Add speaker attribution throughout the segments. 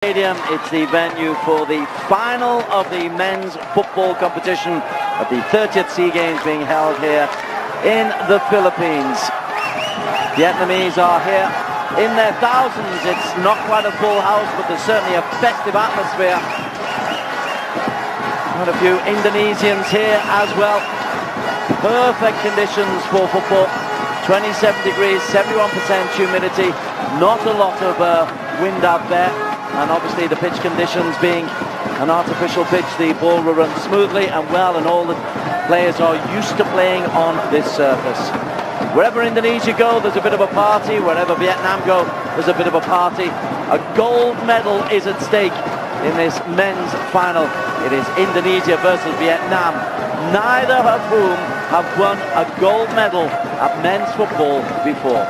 Speaker 1: Stadium. It's the venue for the final of the men's football competition at the 30th SEA Games being held here in the Philippines. Vietnamese are here in their thousands. It's not quite a full house, but there's certainly a festive atmosphere. Quite a few Indonesians here as well. Perfect conditions for football. 27 degrees, 71% humidity, not a lot of wind out there. And obviously the pitch conditions being an artificial pitch, the ball will run smoothly and well, and all the players are used to playing on this surface. Wherever Indonesia go, there's a bit of a party. Wherever Vietnam go, there's a bit of a party. A gold medal is at stake in this men's final. It is Indonesia versus Vietnam, neither of whom have won a gold medal at men's football before.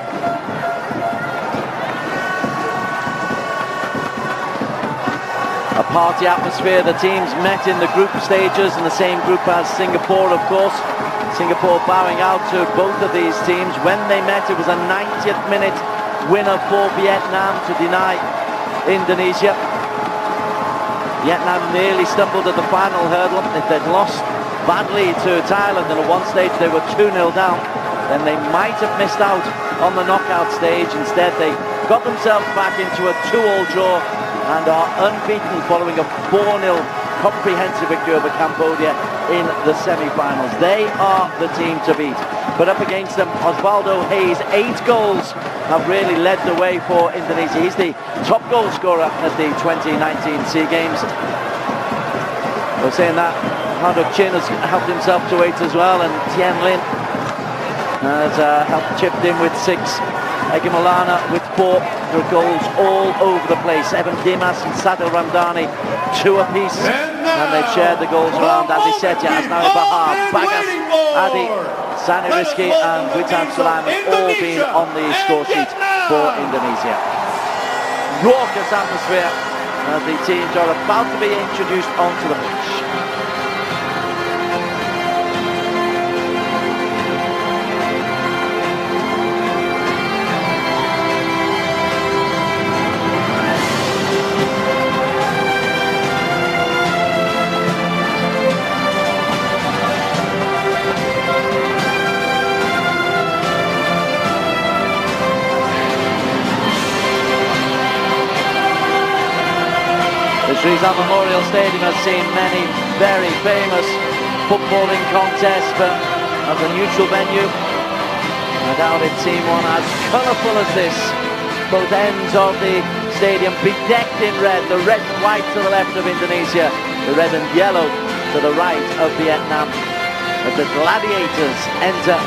Speaker 1: A party atmosphere. The teams met in the group stages in the same group as Singapore, of course. Singapore bowing out to both of these teams. When they met, it was a 90th minute winner for Vietnam to deny Indonesia. Vietnam nearly stumbled at the final hurdle. If they'd lost badly to Thailand, and at one stage they were 2-0 down, then they might have missed out on the knockout stage. Instead, they got themselves back into a 2-all draw and are unbeaten following a 4-0 comprehensive victory over Cambodia in the semi-finals. They are the team to beat. But up against them, Osvaldo Hayes, 8 goals have really led the way for Indonesia. He's the top goal scorer at the 2019 SEA Games. We're saying that Haddock Chin has helped himself to 8 as well, and Tien Lin has helped chipped in with 6. Egimalana with 4. There are goals all over the place. Evan Dimas and Sadil Ramdhani, 2 apiece, and they've shared the goals around. Adi Setya, Asnawi Bahar, Bagas, Adi, Sani Rizki and Witan Sulam have all been on the score sheet for Indonesia. Raucous atmosphere as the teams are about to be introduced onto the pitch. Rizal Memorial Stadium has seen many very famous footballing contests, but as a neutral venue, I doubt it's seen one as colourful as this. Both ends of the stadium bedecked in red, the red and white to the left of Indonesia, the red and yellow to the right of Vietnam. As the gladiators enter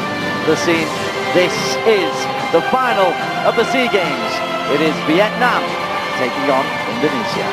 Speaker 1: the scene, this is the final of the SEA Games. It is Vietnam taking on Indonesia.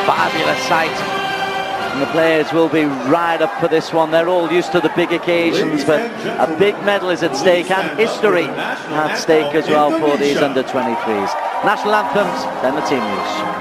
Speaker 1: Fabulous sight, and the players will be right up for this one. They're all used to the big occasions, but a big medal is at stake, and history at stake as well for these under-23s. National anthems, then the team news.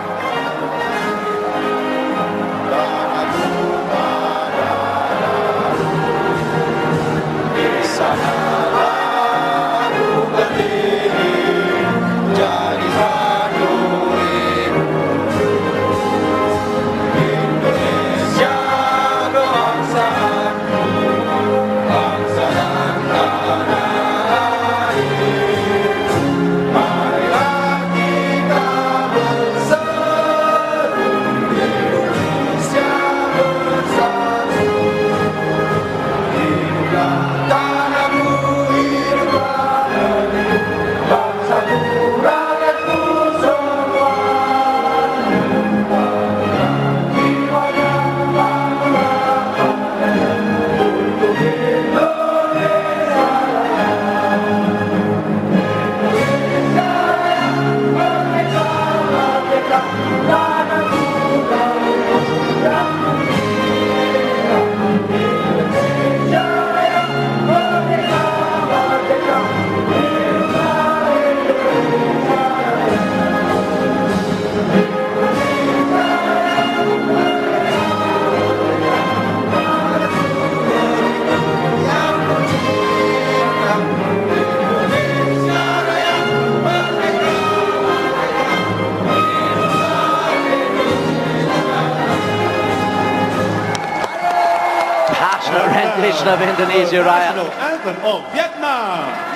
Speaker 1: Rendition of Indonesia, Ryan.
Speaker 2: National anthem of Vietnam.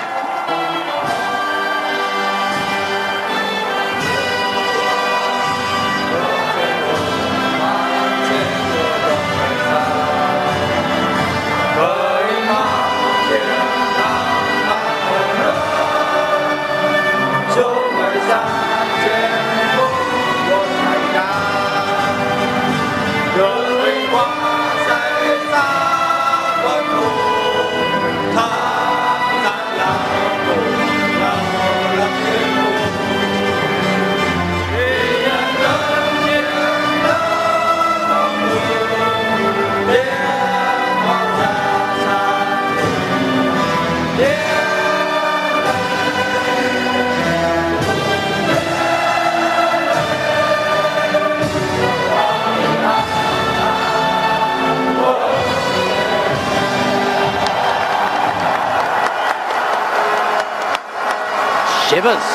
Speaker 1: Shivers,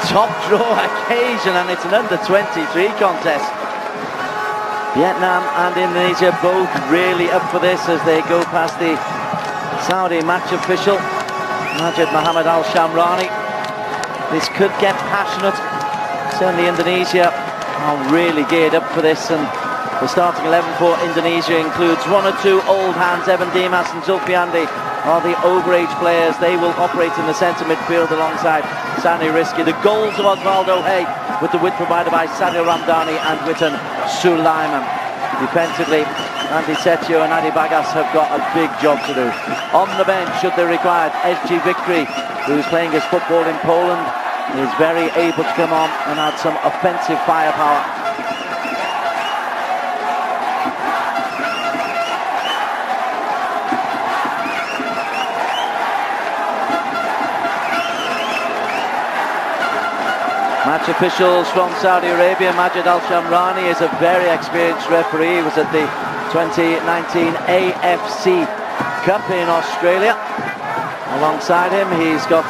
Speaker 1: top draw occasion, and it's an under-23 contest. Vietnam and Indonesia both really up for this as they go past the Saudi match official, Majid Mohammed Al Shamrani. This could get passionate. Certainly Indonesia are really geared up for this, and the starting 11 for Indonesia includes one or two old hands. Evan Dimas and Zulfiandi are the overage players. They will operate in the centre midfield alongside Sani Rizki. The goals of Osvaldo Hay, with the width provided by Sadio Ramdhani and Witten Sulaiman. Defensively, Andy Setio and Adi Bagas have got a big job to do. On the bench, should they require it, SG Victory, who's playing his football in Poland, is very able to come on and add some offensive firepower. Match officials from Saudi Arabia. Majid Al Shamrani is a very experienced referee. He was at the 2019 AFC Cup in Australia. Alongside him, he's got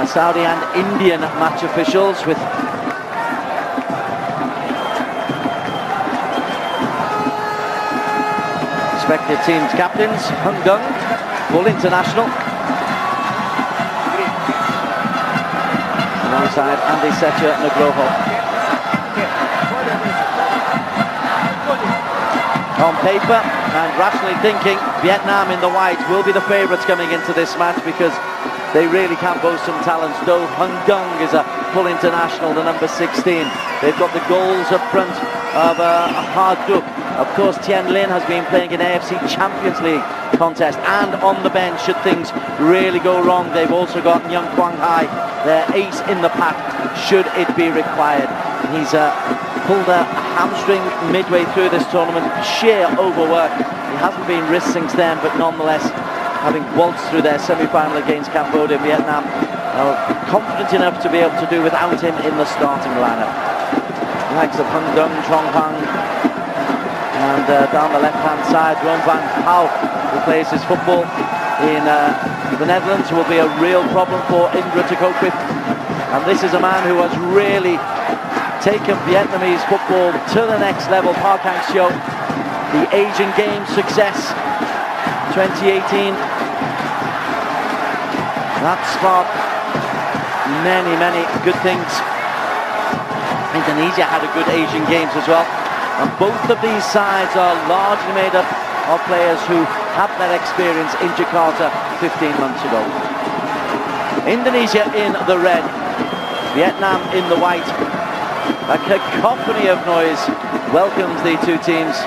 Speaker 1: Saudi and Indian match officials with respective teams' captains. Hung Gung, full international. Alongside Andy Setcher Nugroho. On paper and rationally thinking, Vietnam in the white will be the favourites coming into this match because they really can boast some talents. Though Hung Gung is a full international, the number 16. They've got the goals up front of Hard Duc. Of course, Tien Lin has been playing in AFC Champions League contest, and on the bench, should things really go wrong, they've also got Nhung Quang Hai, their ace in the pack, should it be required. He's pulled a hamstring midway through this tournament, sheer overwork. He hasn't been risked since then, but nonetheless, having waltzed through their semi-final against Cambodia, Vietnam are confident enough to be able to do without him in the starting lineup. The likes of Hung Dung, Trong Hang, and down the left-hand side, Ron van Hau, who plays his football in the Netherlands, will be a real problem for Indra to cope with. And this is a man who has really taken Vietnamese football to the next level. Park Hang-seo, the Asian Games success 2018, that sparked many good things. Indonesia had a good Asian Games as well. And both of these sides are largely made up of players who had that experience in Jakarta 15 months ago. Indonesia in the red, Vietnam in the white. A cacophony of noise welcomes the two teams.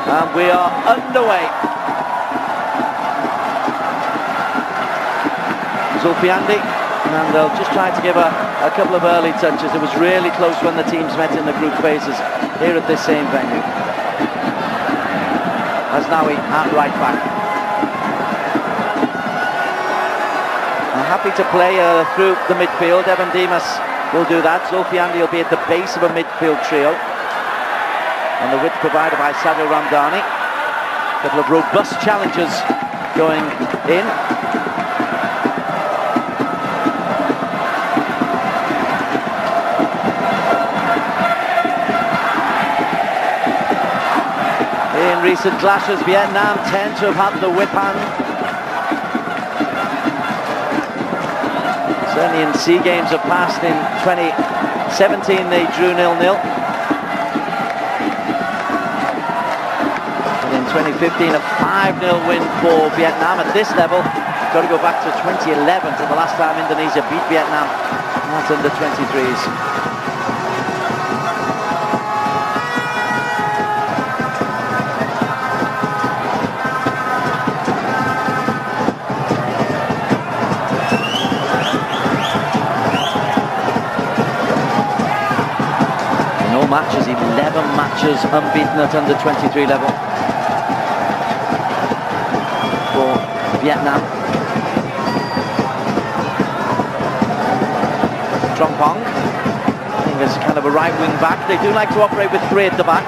Speaker 1: And we are underway. Zulfiandi, and they'll just try to give a a couple of early touches. It was really close when the teams met in the group phases here at this same venue. Asnawi at right back. Happy to play through the midfield. Evan Dimas will do that. Zulfiandi will be at the base of a midfield trio. And the width provided by Sadio Ramdani. A couple of robust challenges going in. In recent clashes, Vietnam tend to have had the whip hand. Certainly in SEA Games of past, in 2017 they drew 0-0. And in 2015 a 5-0 win for Vietnam. At this level, got to go back to 2011 to the last time Indonesia beat Vietnam. That's under 23s. Matches, 11 matches unbeaten at under 23 level for Vietnam. Trong Pong, I think it's kind of a right wing back. They do like to operate with three at the back.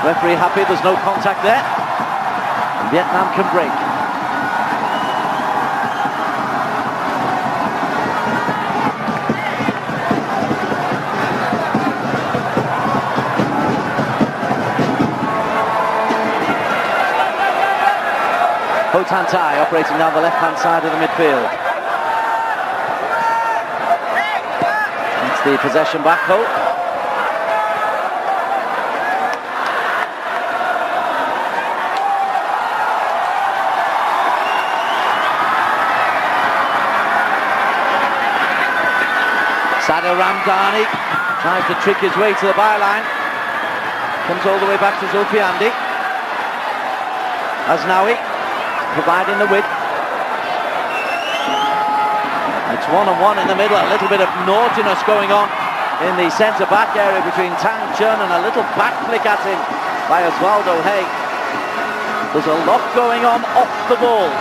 Speaker 1: Referee happy, there's no contact there. Vietnam can break. Ho Tan Tai operating down the left-hand side of the midfield. That's the possession back, Ho. Sadio Ramdani tries to trick his way to the byline. Comes all the way back to Zulfiandi. Asnawi providing the width. It's 1-on-1 in the middle, a little bit of naughtiness going on in the centre-back area between Tang Chun and a little back flick at him by Osvaldo Hey. There's a lot going on off the ball.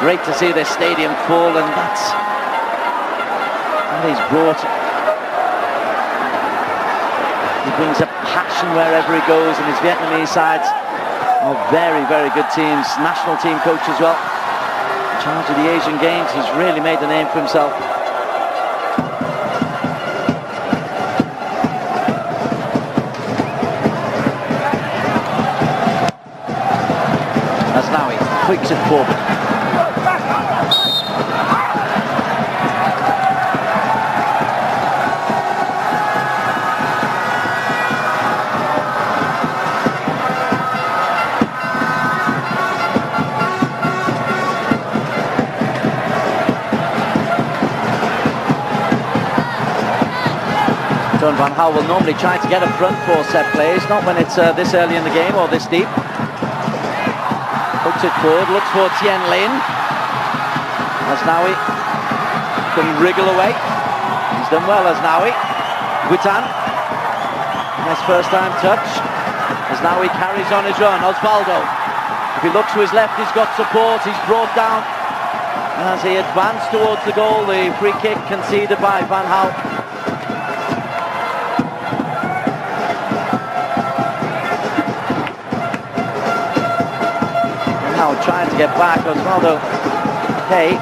Speaker 1: Great to see this stadium full, and that he's brought. He brings a passion wherever he goes, and his Vietnamese sides are very, very good teams. National team coach as well. In charge of the Asian Games, he's really made a name for himself. Asnawi tweaks it forward. Van Gaal will normally try to get a front four set plays, not when it's this early in the game or this deep. Hooks it forward, looks for Tien Lin. Asnawi can wriggle away. He's done well, Asnawi. Guitan. Nice first time touch. Asnawi carries on his run. Osvaldo. If he looks to his left, he's got support. He's brought down. And as he advanced towards the goal, the free kick conceded by Van Gaal. Trying to get back, Osvaldo Hey,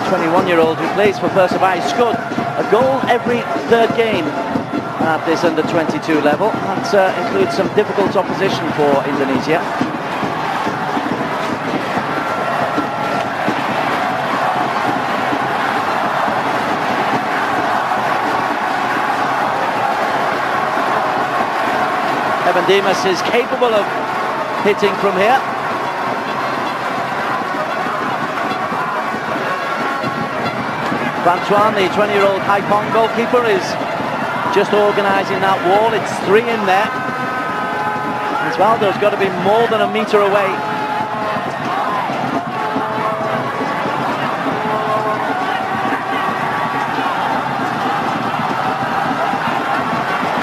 Speaker 1: 21-year-old who plays for Persebaya, scored a goal every third game at this under-22 level. That includes some difficult opposition for Indonesia. Evan Dimas is capable of hitting from here. Francois, the 20-year-old Haipong goalkeeper, is just organising that wall. It's 3 in there. As Valdo's got to be more than a metre away.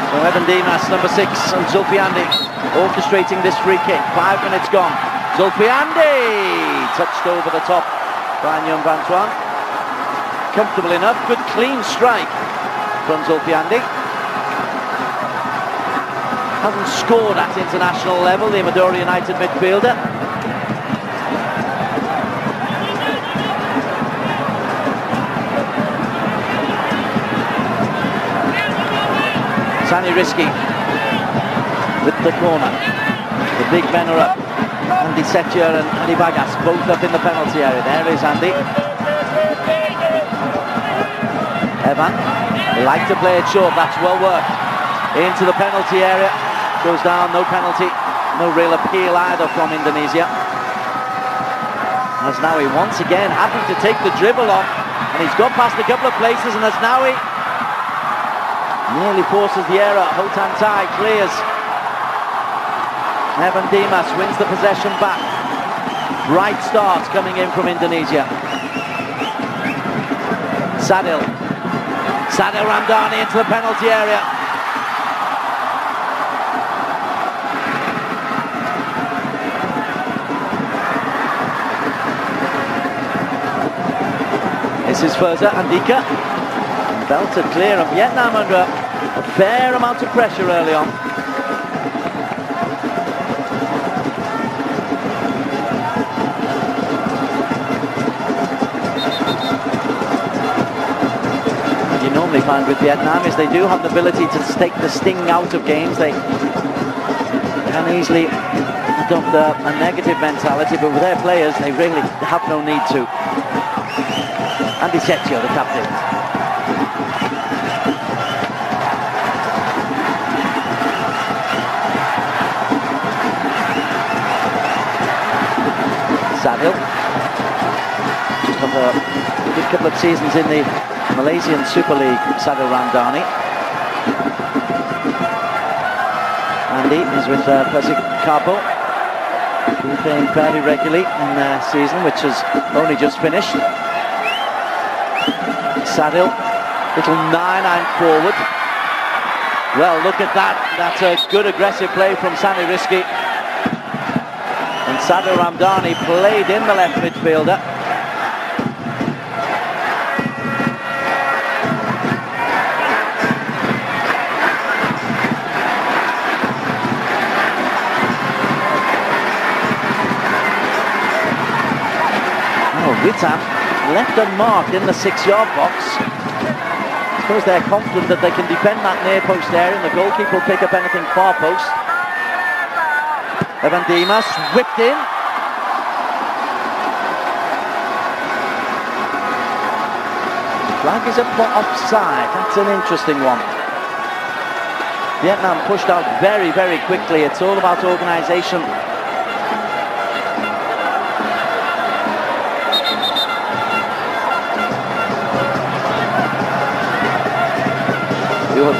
Speaker 1: So Evan Dimas, number 6, and Zulfiandi orchestrating this free kick. 5 minutes gone. Zulfiandi touched over the top by Nyum Vantuan. Comfortable enough, good clean strike from Zulfiandi. Hasn't scored at international level, the Madura United midfielder. Sani Risky with the corner. The big men are up. Andy Setcher and Andy Bagas both up in the penalty area. There is Andy. Evan, they like to play it short, that's well worked. Into the penalty area. Goes down, no penalty. No real appeal either from Indonesia. Asnawi once again happy to take the dribble on. And he's got past a couple of places, and Asnawi nearly forces the error. Hotan Tai clears. Evan Dimas wins the possession back. Bright start coming in from Indonesia. Sadil Ramdhani into the penalty area. This is Furza Andika. Belted clear, and Vietnam under a fair amount of pressure early on. What you normally find with Vietnam is they do have the ability to take the sting out of games. They can easily adopt a negative mentality, but with their players they really have no need to. Andy Setio, the captain. Sadil. Just have a good couple of seasons in the Malaysian Super League, Sadil Ramdhani. Andy is with Persik Karpo. Been playing fairly regularly in the season, which has only just finished. Sadil, little 9-9 forward. Well, look at that. That's a good aggressive play from Sani Risky. And Sadil Ramdhani played in the left midfielder. Oh, Vitam left unmarked in the 6-yard box. I suppose they're confident that they can defend that near post area, and the goalkeeper will pick up anything far post. Evan Dimas whipped in. Flag is up for offside. That's an interesting one. Vietnam pushed out very, very quickly. It's all about organisation.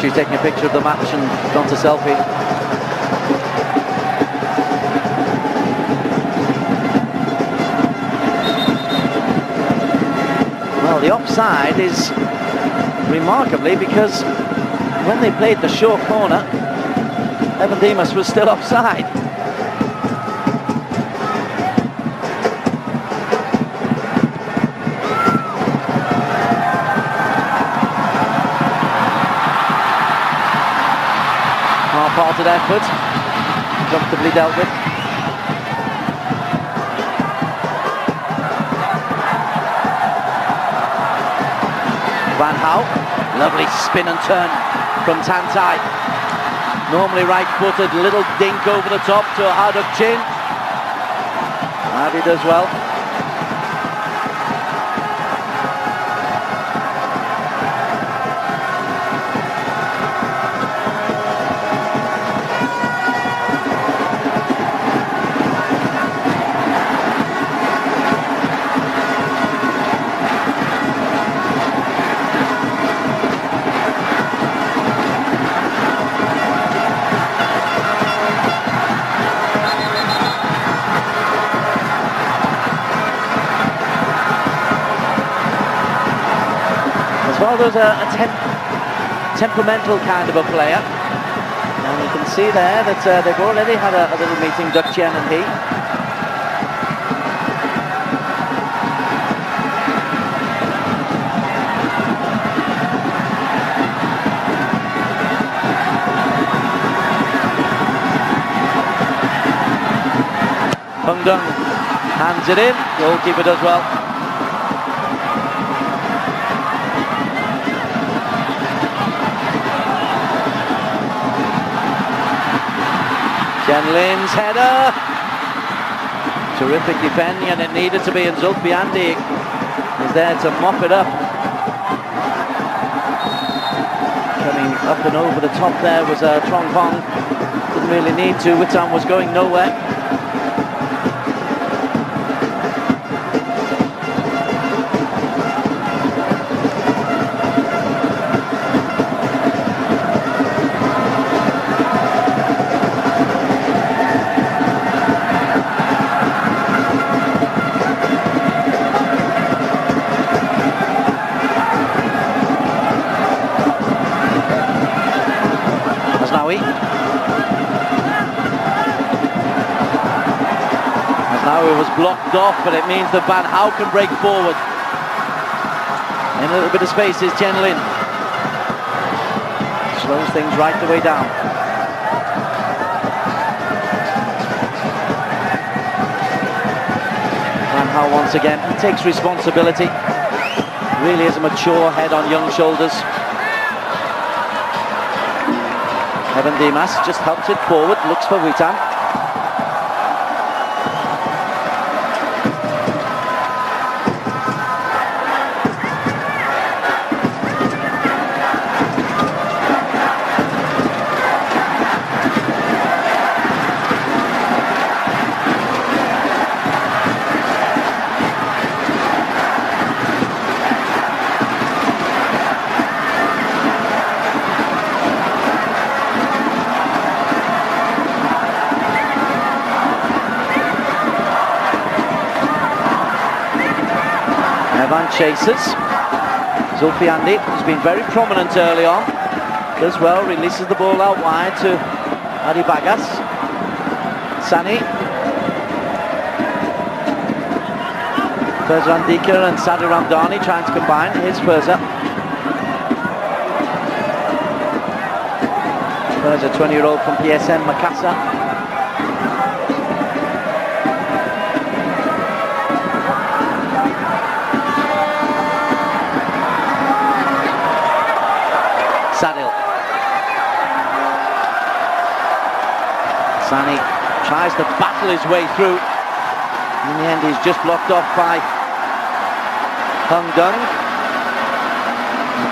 Speaker 1: She's taking a picture of the match and gone to selfie. Well, the offside is remarkably because when they played the short corner, Evan Dimas was still offside. Half-hearted effort, comfortably dealt with. Van Hal, lovely spin and turn from Tantai. Normally right-footed, little dink over the top to Hadok Chin. Adi does well. there's a temperamental kind of a player. And you can see there that they've already had a little meeting, Duc Chen and he. Hung Dung hands it in, goalkeeper does well. Lin's header. Terrific defending, and it needed to be, and Zulfiandi is there to mop it up. Coming up and over the top there was Trong Pong. Didn't really need to. Witan was going nowhere. Now it was blocked off, but it means that Van Hau can break forward. In a little bit of space is Chen Lin. Slows things right the way down. Van Hau once again, he takes responsibility. Really is a mature head on young shoulders. Evan Dimas just helps it forward, looks for Witan. Evan chases. Zulfiandi has been very prominent early on. Does well, releases the ball out wide to Adi Bagas. Sani. Firza Andika and Sadi Ramdani trying to combine. Here's Firza. Firza, 20-year-old from PSM Makassar. Sadil. Sani tries to battle his way through. In the end, he's just blocked off by Hung Dung.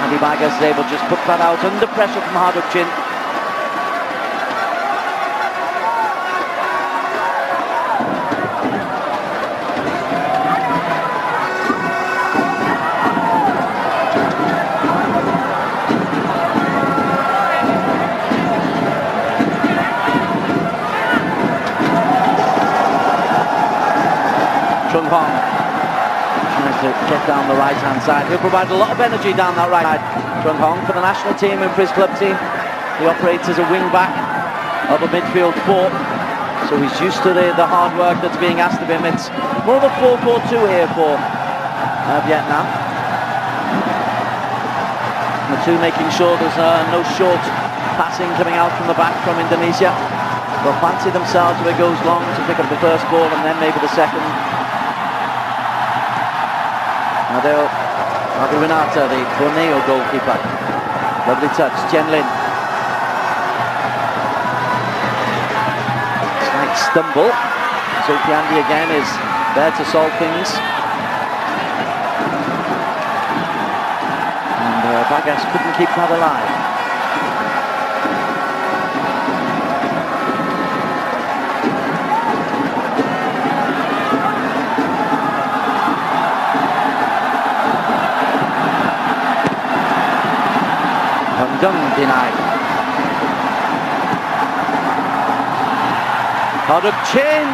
Speaker 1: Adi Bagas is able to just put that out under pressure from Harduk Chin. Chung Hong tries to get down the right-hand side. He'll provide a lot of energy down that right side. Chung Hong for the national team and for his club team. He operates as a wing-back of a midfield four. So he's used to the hard work that's being asked of him. It's more of a 4-4-2 here for Vietnam. The two making sure there's no short passing coming out from the back from Indonesia. They'll fancy themselves if it goes long to pick up the first ball and then maybe the second. Adel Abiwinata, the Borneo goalkeeper. Lovely touch, Chen Lin. Slight stumble. Zulfiandi again is there to solve things. And Bagas couldn't keep that alive. Dung denied. Harduk Chin!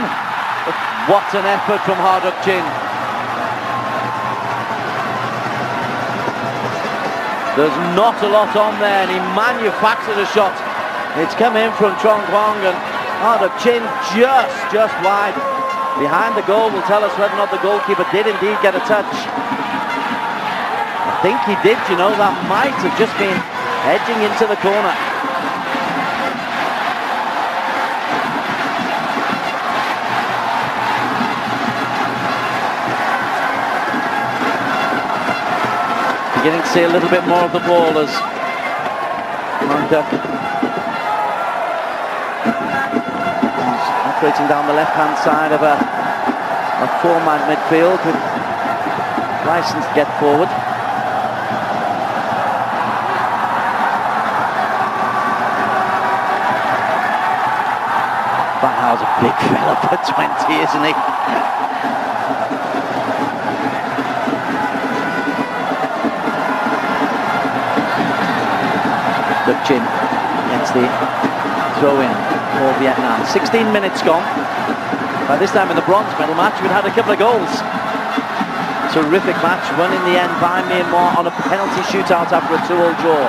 Speaker 1: What an effort from Harduk Chin. There's not a lot on there, and he manufactured a shot. It's come in from Chung and the chin just wide. Behind the goal will tell us whether or not the goalkeeper did indeed get a touch. I think he did, you know, that might have just been edging into the corner. Beginning to see a little bit more of the ball as operating down the left-hand side of a four-man midfield with license to get forward. Van Gaal's a big fella for 20, isn't he? Chin against the throw-in for Vietnam. 16 minutes gone. By this time in the bronze medal match, we'd had a couple of goals. Terrific match, won in the end by Myanmar on a penalty shootout after a 2-2 draw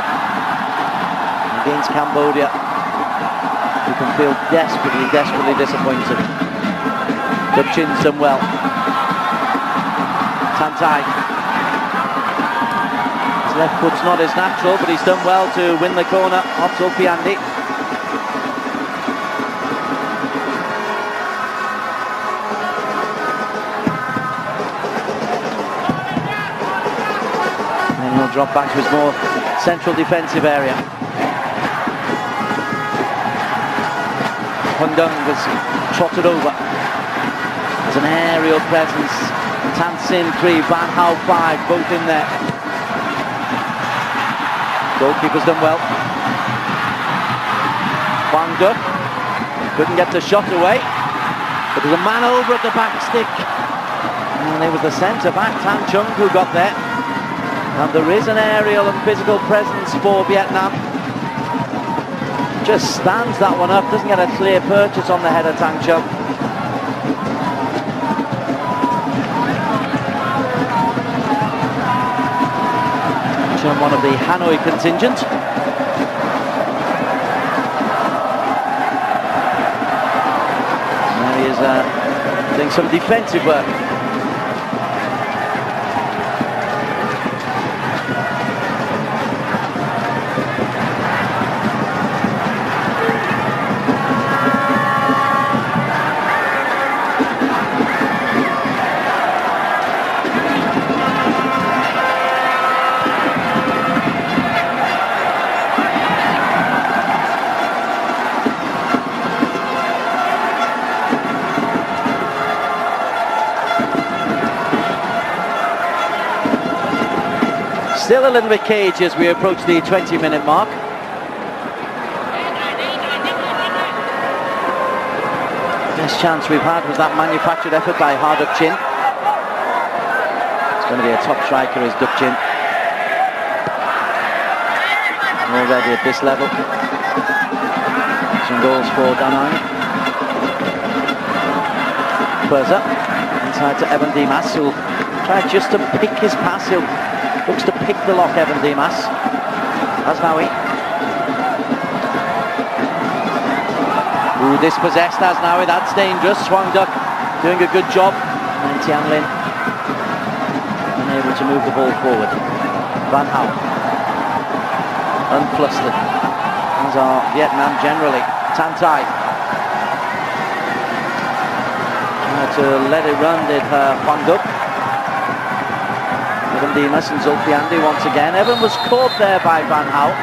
Speaker 1: against Cambodia, who can feel desperately disappointed. Chin's done well. Tantai. His left foot's not as natural, but he's done well to win the corner off Zulfiandi. And he'll drop back to his more central defensive area. Hundung was trotted over. There's an aerial presence. Tan Sin 3, Van Gaal 5, both in there. Goalkeeper's done well. Quang Duc couldn't get the shot away, but there's a man over at the back stick, and it was the centre back Tan Chung who got there. And there is an aerial and physical presence for Vietnam. Just stands that one up, doesn't get a clear purchase on the header, Tan Chung. One of the Hanoi contingent. Now he is doing some defensive work. Still a little bit cagey as we approach the 20-minute mark. Best chance we've had was that manufactured effort by Duc Chin. It's going to be a top striker is Duc Chin. Already at this level. Some goals for Da Nang. Perza inside to Evan Dimas, who'll try just to pick his pass. He'll looks to pick the lock, Evan Dimas. Asnawi. Ooh, dispossessed Asnawi, that's dangerous. Quang Duc doing a good job. And Tian Lin unable to move the ball forward. Van Gaal. Unflustered, as are Vietnam generally. Tantai. Tried to let it run, did Quang Duc. Evan Dimas and Zulfiandi once again. Evan was caught there by Van Gaal.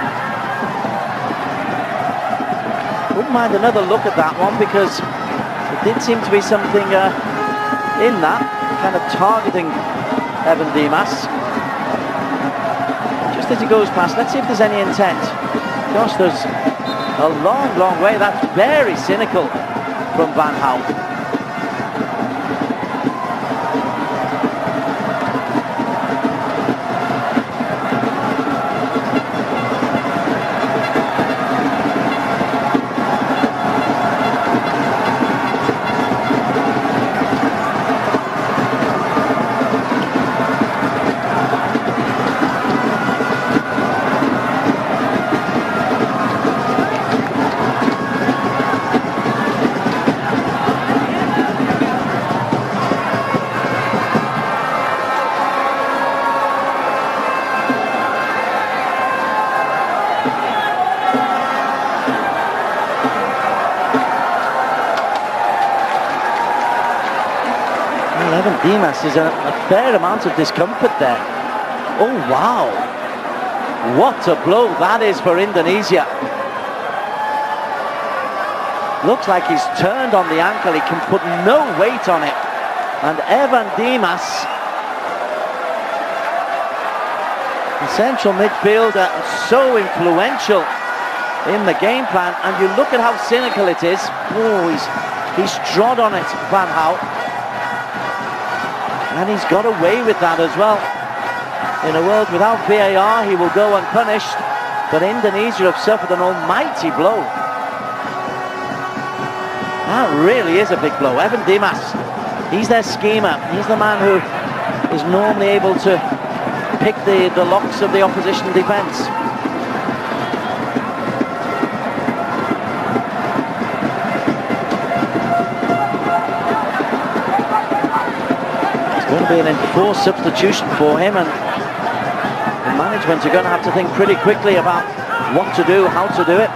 Speaker 1: Wouldn't mind another look at that one, because there did seem to be something in that, kind of targeting Evan Dimas. Just as he goes past, let's see if there's any intent. Gosh, there's a long way. That's very cynical from Van Gaal. Well, Evan Dimas is a fair amount of discomfort there. Oh, wow. What a blow that is for Indonesia. Looks like he's turned on the ankle. He can put no weight on it. And Evan Dimas, the central midfielder, so influential in the game plan. And you look at how cynical it is. Oh, he's trod on it, Van Gaal. And he's got away with that as well. In a world without VAR, he will go unpunished. But Indonesia have suffered an almighty blow. That really is a big blow. Evan Dimas, he's their schemer. He's the man who is normally able to pick the locks of the opposition defence. It's going to be an enforced substitution for him, and the management are going to have to think pretty quickly about what to do, how to do it.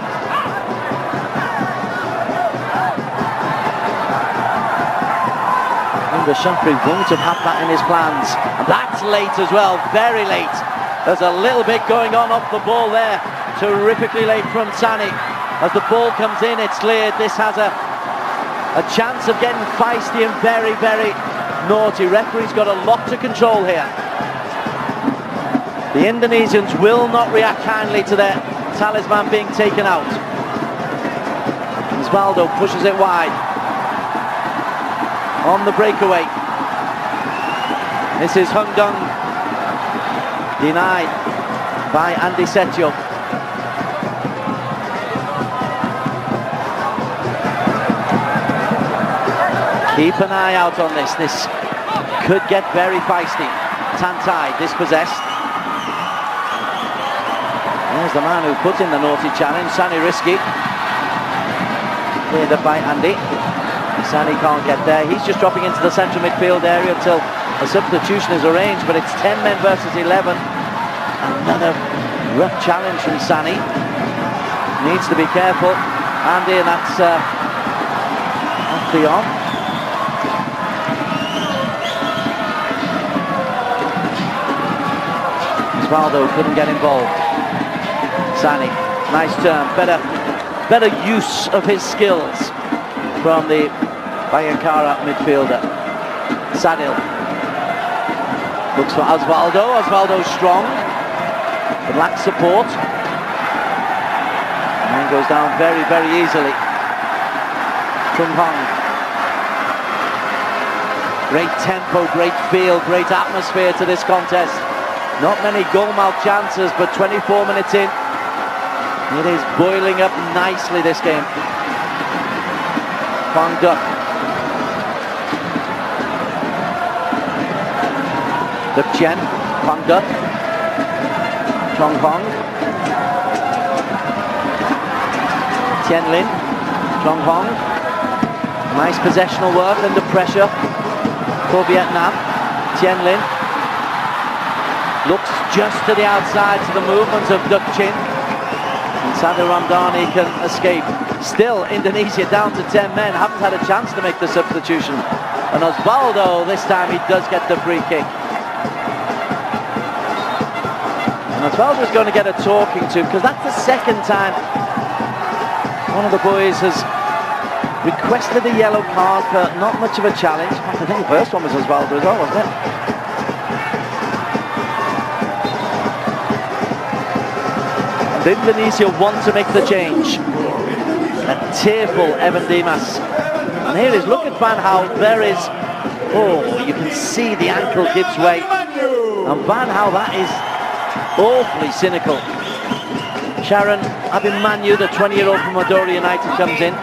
Speaker 1: The Shafri won't have had that in his plans, and that's late as well, very late. There's a little bit going on off the ball there, terrifically late from Sani. As the ball comes in, it's cleared. This has a chance of getting feisty and very, very naughty. Referee's got a lot to control here. The Indonesians will not react kindly to their talisman being taken out. Osvaldo pushes it wide. On the breakaway. This is Hung Dung. Denied by Andy Setio. Keep an eye out on this. This could get very feisty. Tantai dispossessed. There's the man who put in the naughty challenge, Sani Risky. Cleared up by Andy. Sani can't get there. He's just dropping into the central midfield area until a substitution is arranged, but it's 10 men versus 11. Another rough challenge from Sani. Needs to be careful. Andy, and that's beyond. Osvaldo couldn't get involved. Sani, nice turn. Better use of his skills from the Bayangkara midfielder. Sadil looks for Osvaldo. Osvaldo's strong, but lacks support. And then goes down very, very easily. Chung Hong. Great tempo, great feel, great atmosphere to this contest. Not many goal-mouth chances, but 24 minutes in, it is boiling up nicely, this game. Kwang Duck. Duc Chen, Kwang Duck. Chong Hong. Tien Lin. Chong Hong. Nice possessional work under pressure for Vietnam. Tien Lin. Looks just to the outside to the movement of Duc Chin. And Sadil Ramdhani can escape. Still, Indonesia down to 10 men, haven't had a chance to make the substitution. And Osvaldo, this time he does get the free kick. And Osvaldo's going to get a talking to, because that's the second time one of the boys has requested a yellow card for not much of a challenge. In fact, I think the first one was Osvaldo as well, wasn't it? Indonesia want to make the change. A tearful Evan Dimas. And here is, look at Van Gaal. There is, oh, you can see the ankle gives way. And Van Gaal, that is awfully cynical. Sharon Abimanyu, the 20-year-old from Madura United, comes in.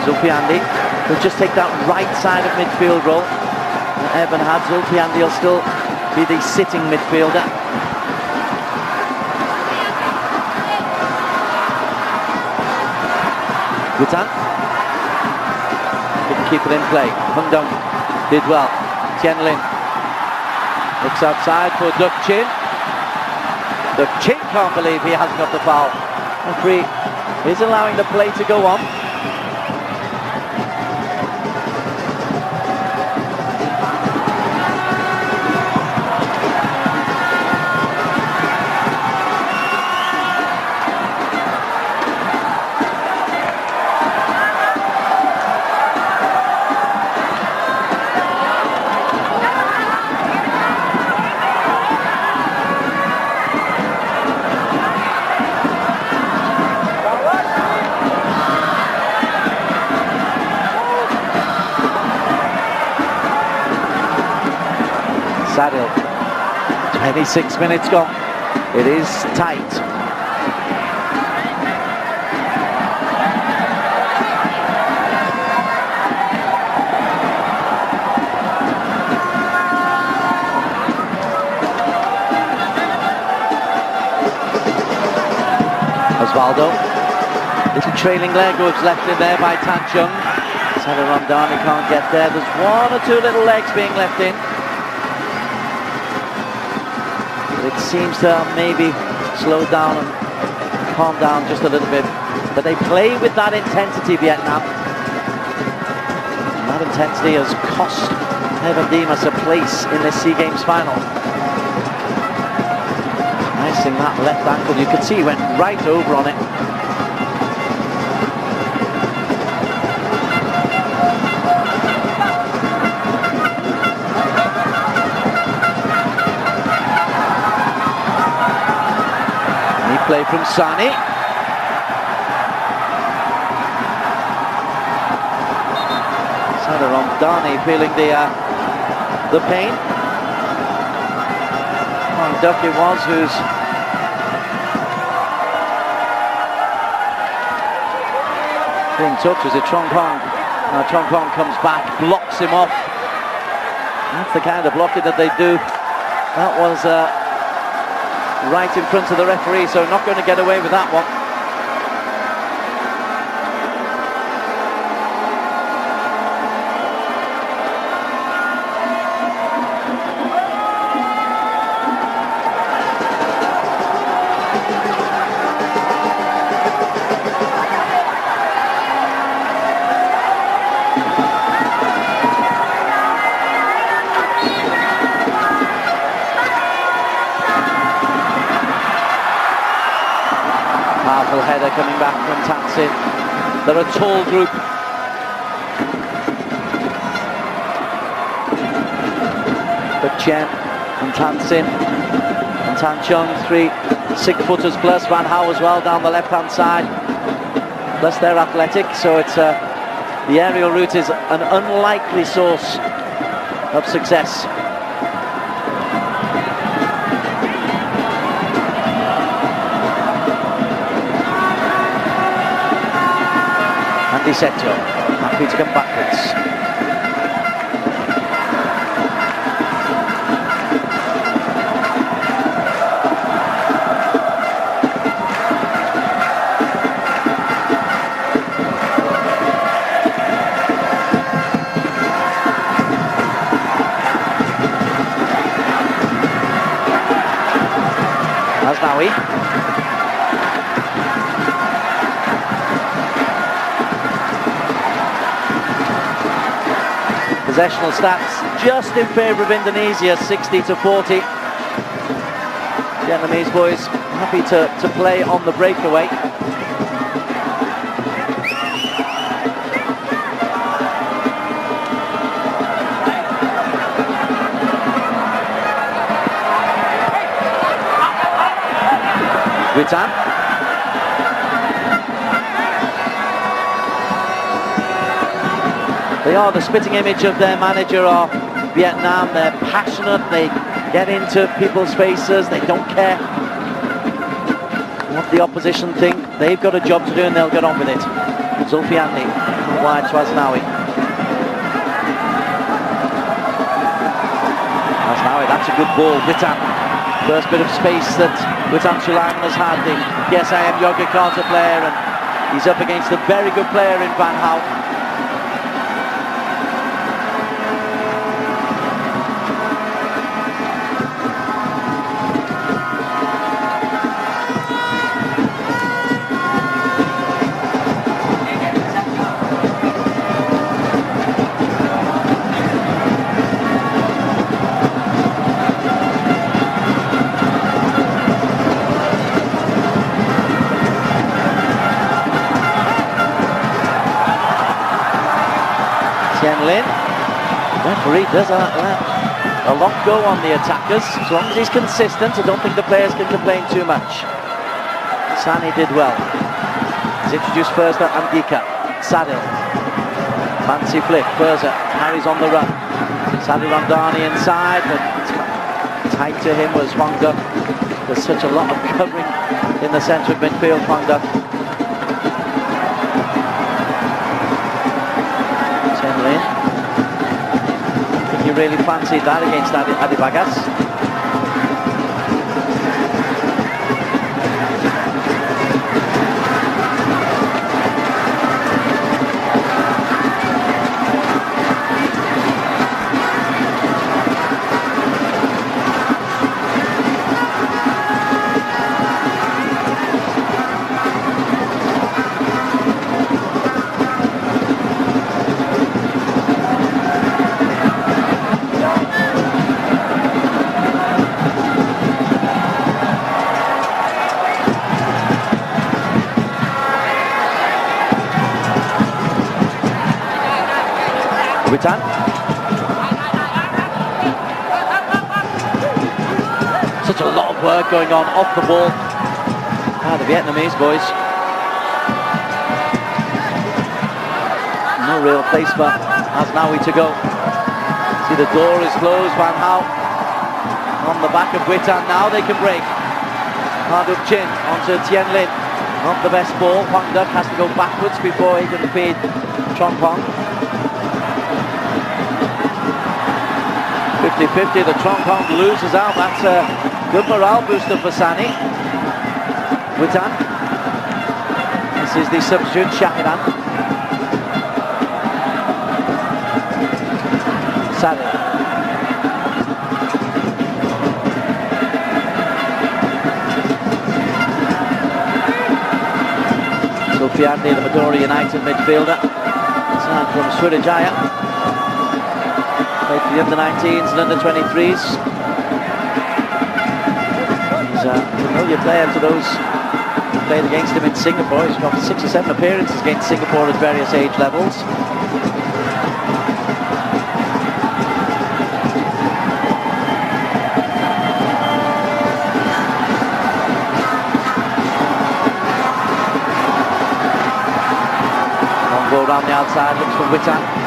Speaker 1: Zulfiandi will just take that right side of midfield role. Evan had. Zulfiandi will still be the sitting midfielder. Gutan couldn't keep it in play. Hung Dung did well. Tien Lin looks outside for Duc Chin. The Chin can't believe he hasn't got the foul. Referee is allowing the play to go on. Sadil, 26 minutes gone. It is tight. Osvaldo, little trailing leg was left in there by Chung. Sadil Ramdani can't get there. There's one or two little legs being left in. It seems to maybe slow down and calm down just a little bit. But they play with that intensity, Vietnam. And that intensity has cost Evan Dimas a place in this SEA Games final. Icing that left ankle, you could see he went right over on it. Play from Sani. Sadil Ramdani feeling the pain. Duck it was who's being touched. Was it Trong? Now Trong comes back, blocks him off. That's the kind of blocking that they do. That was right in front of the referee, so not going to get away with that one. Powerful header coming back from Tansin. They're a tall group. But Chen and Tansin and Tan Chung, 3 6-footers plus. Van Hau as well down the left-hand side. Plus they're athletic, so it's the aerial route is an unlikely source of success. Seto, happy to come backwards. Asnawi. Possessional stats just in favour of Indonesia, 60-40. Vietnamese boys happy to play on the breakaway. Witan. They are the spitting image of their manager of Vietnam. They're passionate, they get into people's faces, they don't care what the opposition think. They've got a job to do and they'll get on with it. Zulfiani, wide to Asnawi. Asnawi, that's a good ball. Witan, first bit of space that Witan Sulaiman has had. The PSIM Yogyakarta player, and he's up against a very good player in Van Hau. Lin. Referee does a lot go on the attackers. As long as he's consistent, I don't think the players can complain too much. Sani did well. He's introduced Furza and Gika. Sadil. Fancy flick. Furza. Harry's on the run. Sadil Ramdani inside, but tight to him was Hwang Duk. There's such a lot of covering in the centre of midfield, Hwang Duk. Lin. I think you really fancied that against Adi Bagas. Witan. Such a lot of work going on off the ball. The Vietnamese boys. No real place for Asnawi to go. See, the door is closed. Van Hao on the back of Witan. Now they can break. Harduk Chin onto Tien Lin. Not the best ball. Hwang Duk has to go backwards before he can feed Trongpong. 50-50, the Trongpong loses out. That's a good morale booster for Sani. Witan. This is the substitute, Shahidan. Sadil. Sofiani, the Madura United midfielder. Side from Sriwijaya. Played for the under-19s and under-23s. He's a familiar player to those who played against him in Singapore. He's got 6 or 7 appearances against Singapore at various age levels. Long ball around the outside, looks for Witan.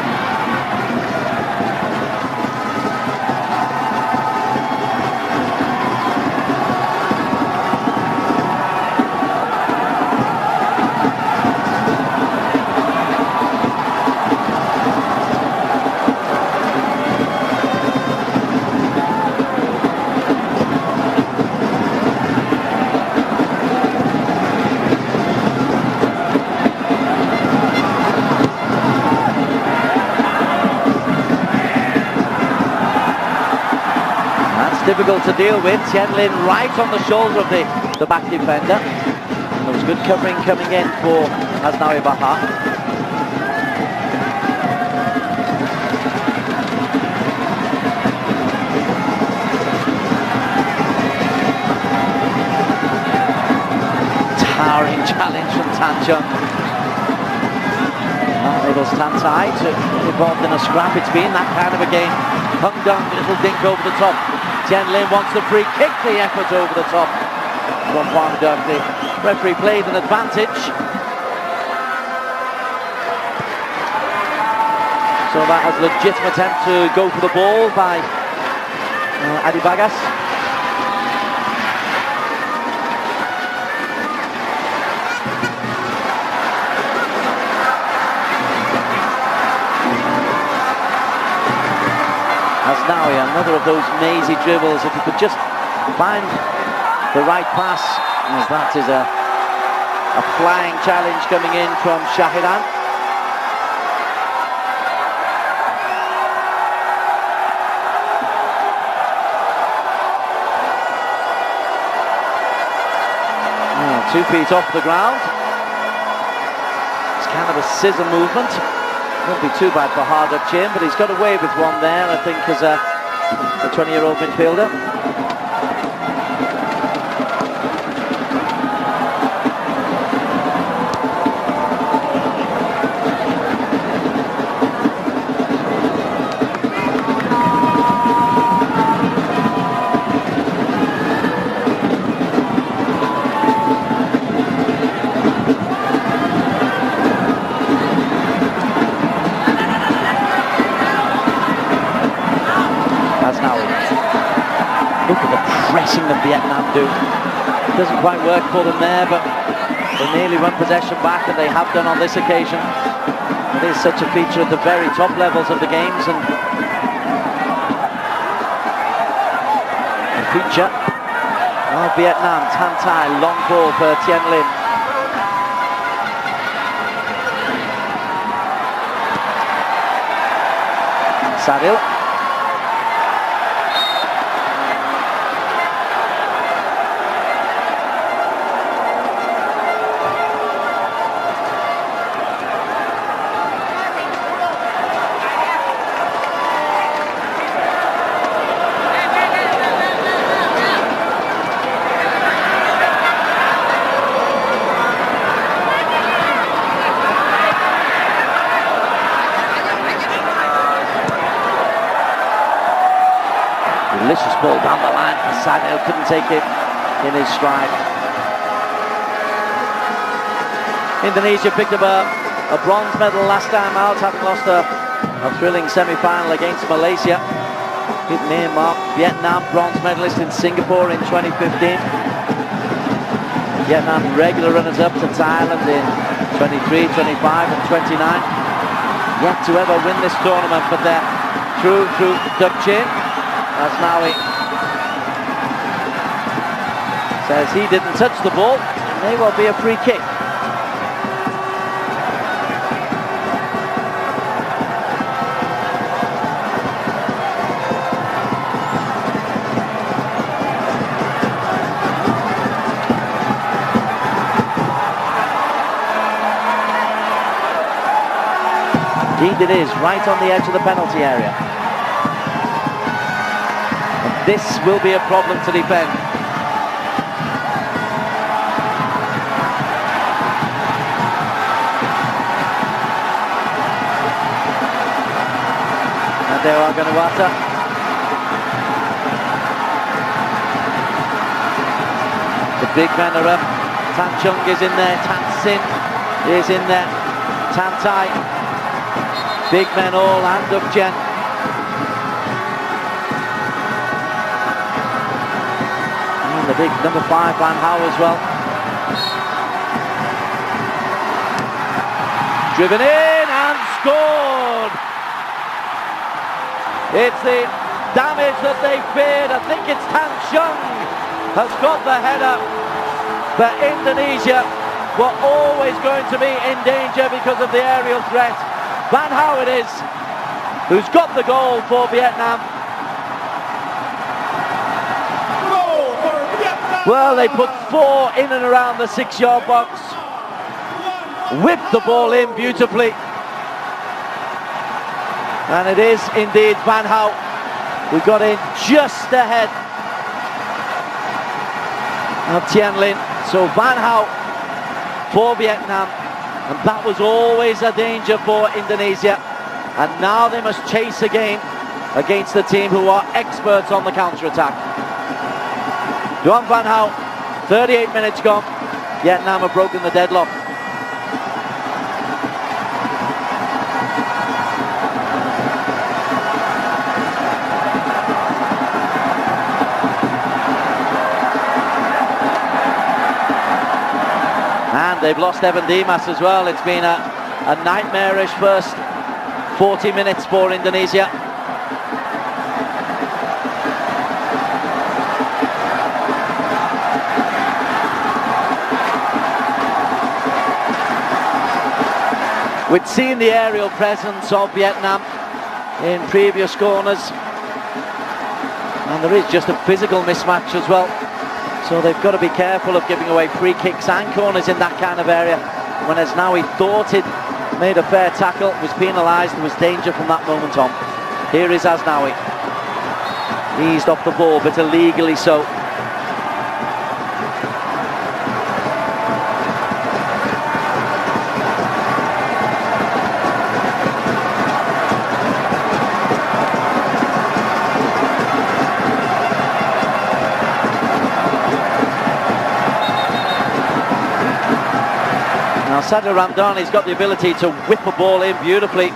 Speaker 1: Difficult to deal with. Tien Lin right on the shoulder of the back defender. There was good covering coming in for Asnawi Baha. Towering challenge from Tan Chung. Not able to stand tight, involved in a scrap. It's been that kind of a game. Hung down, little dink over the top. Tien Lin wants the free kick, the effort over the top from Hwang Duk. The referee played an advantage. So that was a legitimate attempt to go for the ball by Adi Bagas. Asnawi, another of those mazy dribbles. If you could just find the right pass, as that is a flying challenge coming in from Shahidan. Oh, 2 feet off the ground. It's kind of a scissor movement. Won't be too bad for Harduk Chin, but he's got away with one there, I think, as a 20-year-old midfielder. Vietnam do. It doesn't quite work for them there, but they nearly run possession back, and they have done on this occasion. It is such a feature at the very top levels of the games, and a feature of Vietnam. Tan Thai, long ball for Tien Lin. Sadil. Delicious ball down the line for Sadil, couldn't take it in his stride. Indonesia picked up a bronze medal last time out, having lost a thrilling semi-final against Malaysia. Didn't earmark Vietnam, bronze medalist in Singapore in 2015. Vietnam regular runners-up to Thailand in 23, 25 and 29. Yet to ever win this tournament, but they're through Duck Chin. As Naui says he didn't touch the ball, it may well be a free kick. Indeed it is, right on the edge of the penalty area. This will be a problem to defend. And there are Ganuata. The big men are up. Tan Chung is in there. Tan Sin is in there. Tan Thai. Big men all, and Duc Jen. The big number 5 Van Hau as well. Driven in and scored. It's the damage that they feared. I think it's Tan Chung has got the header. But Indonesia were always going to be in danger because of the aerial threat. Van Hau it is who's got the goal for Vietnam. Well, they put 4 in and around the 6-yard box. Whipped the ball in beautifully. And it is indeed Van Hau who got in just ahead of Tien Lin. So Van Hau for Vietnam. And that was always a danger for Indonesia. And now they must chase again against the team who are experts on the counter-attack. Duan Van Hau, 38 minutes gone. Vietnam have broken the deadlock. And they've lost Evan Dimas as well. It's been a nightmarish first 40 minutes for Indonesia. We'd seen the aerial presence of Vietnam in previous corners, and there is just a physical mismatch as well. So they've got to be careful of giving away free kicks and corners in that kind of area. When Asnawi thought he'd made a fair tackle, was penalised, there was danger from that moment on. Here is Asnawi. Eased off the ball, but illegally so. Sadil Ramdani's got the ability to whip a ball in beautifully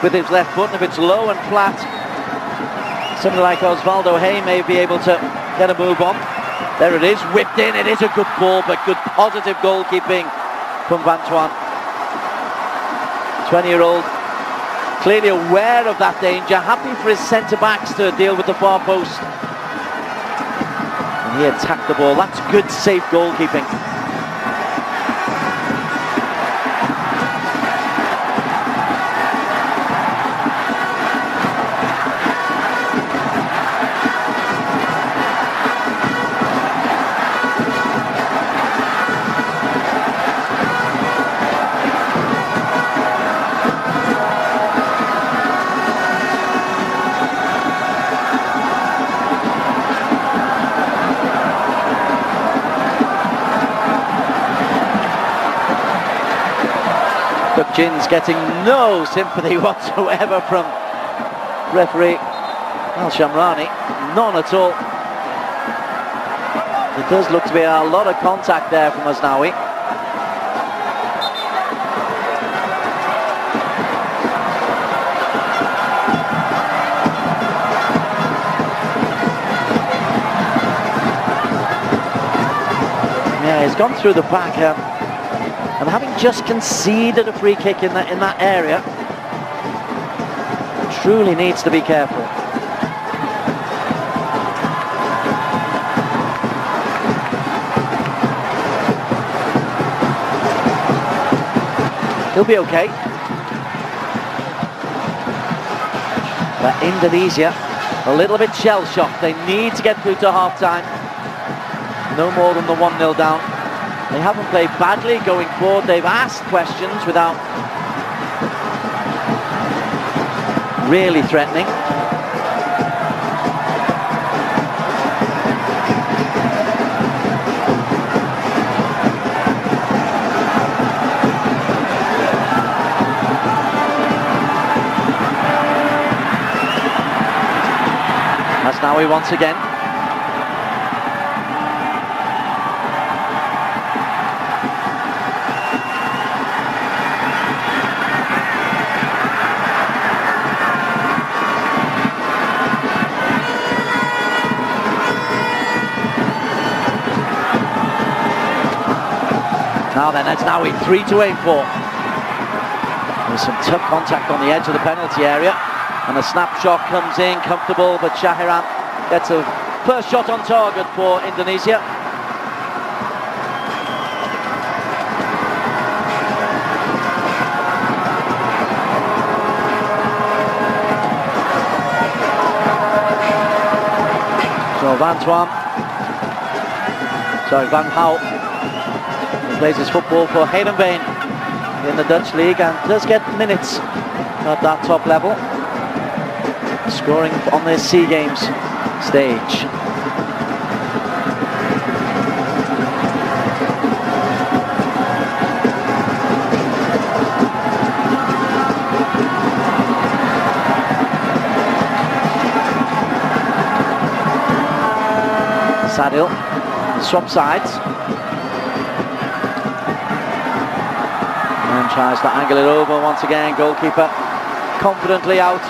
Speaker 1: with his left foot, and if it's low and flat, somebody like Osvaldo Hay may be able to get a move on. There it is, whipped in. It is a good ball, but good positive goalkeeping from Van Tuan. 20-year-old, clearly aware of that danger, happy for his centre-backs to deal with the far post. And he attacked the ball. That's good, safe goalkeeping. Jin's getting no sympathy whatsoever from referee Al Shamrani, none at all. It does look to be a lot of contact there from Asnawi. Yeah, he's gone through the back. And having just conceded a free kick in that area, truly needs to be careful. He'll be okay. But Indonesia, a little bit shell-shocked. They need to get through to half-time. No more than the 1-0 down. They haven't played badly going forward. They've asked questions without really threatening. Asnawi once again. Now then, that's now 3 to aim for. There's some tough contact on the edge of the penalty area, and a snapshot comes in, comfortable, but Shahiran gets a first shot on target for Indonesia. So Van Hal plays his football for Heerenveen in the Dutch league and does get minutes at that top level, scoring on the SEA Games stage. Sadil swap sides and tries to angle it over once again. Goalkeeper confidently out.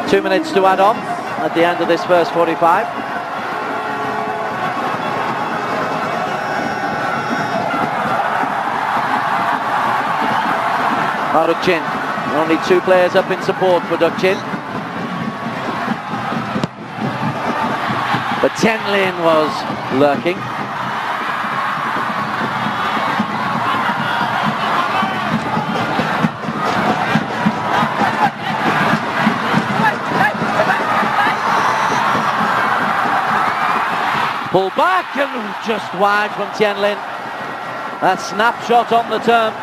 Speaker 1: Two minutes to add on at the end of this first 45. Dukchin, only two players up in support for Dukchin. But Lin was lurking. Pull back and just wide from Lin. That snapshot on the turn.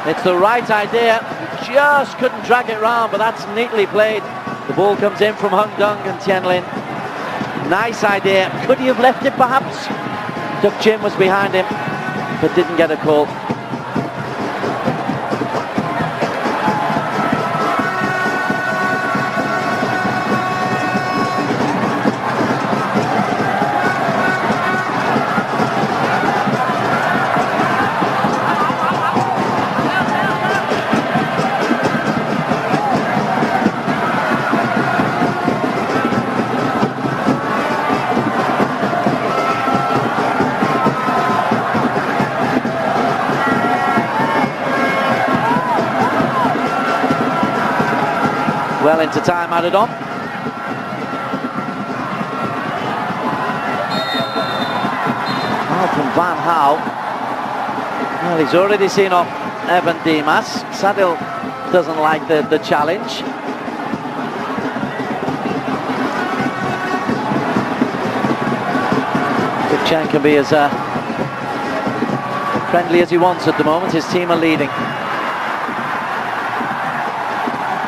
Speaker 1: It's the right idea. He just couldn't drag it round, but that's neatly played. The ball comes in from Hung Dung and Lin. Nice idea. Could he have left it perhaps? Dukchin was behind him, but didn't get a call. well into time added on. Now from Van Gaal. Well, he's already seen off Evan Dimas. Sadil doesn't like the challenge. Chen can be as friendly as he wants at the moment. His team are leading.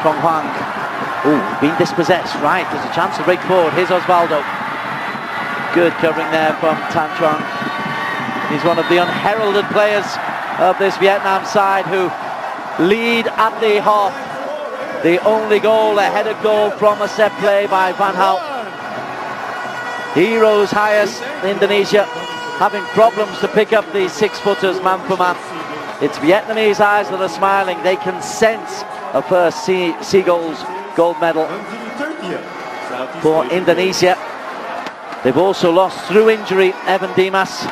Speaker 1: Trong Hwang. Ooh, being dispossessed. Right, there's a chance to break forward. Here's Osvaldo. Good covering there from Tan Truong. He's one of the unheralded players of this Vietnam side who lead at the half. The only goal, a headed goal from a set play by Van Gaal. Heroes highest, Indonesia, having problems to pick up these six-footers man for man. It's Vietnamese eyes that are smiling. They can sense a first Seagulls gold medal for Indonesia. They've also lost through injury Evan Dimas.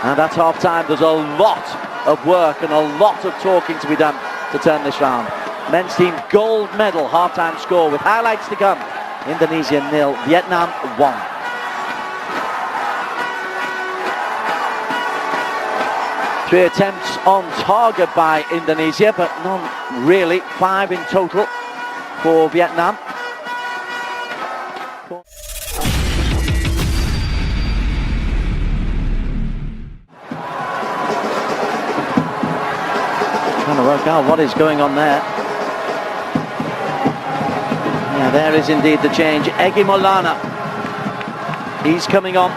Speaker 1: And at half-time, there's a lot of work and a lot of talking to be done to turn this round. Men's team gold medal half-time score with highlights to come. Indonesia 0, Vietnam 1. Three attempts on target by Indonesia, but none really. 5 in total for Vietnam. Trying to work out what is going on there. Yeah, there is indeed the change. Egy Maulana. He's coming on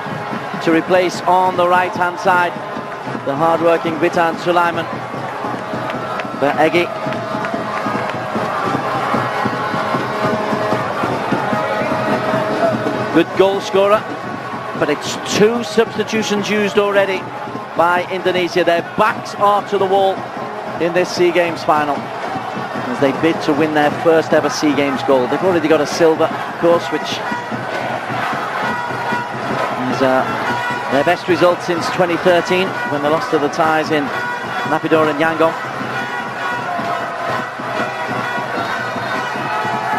Speaker 1: to replace on the right-hand side the hard-working Witan Sulaiman. But Egy. Good goal scorer, but it's 2 substitutions used already by Indonesia. Their backs are to the wall in this SEA Games final as they bid to win their first ever SEA Games gold. They've already got a silver, of course, which is their best result since 2013 when they lost to the Thais in Naypyidaw and Yangon.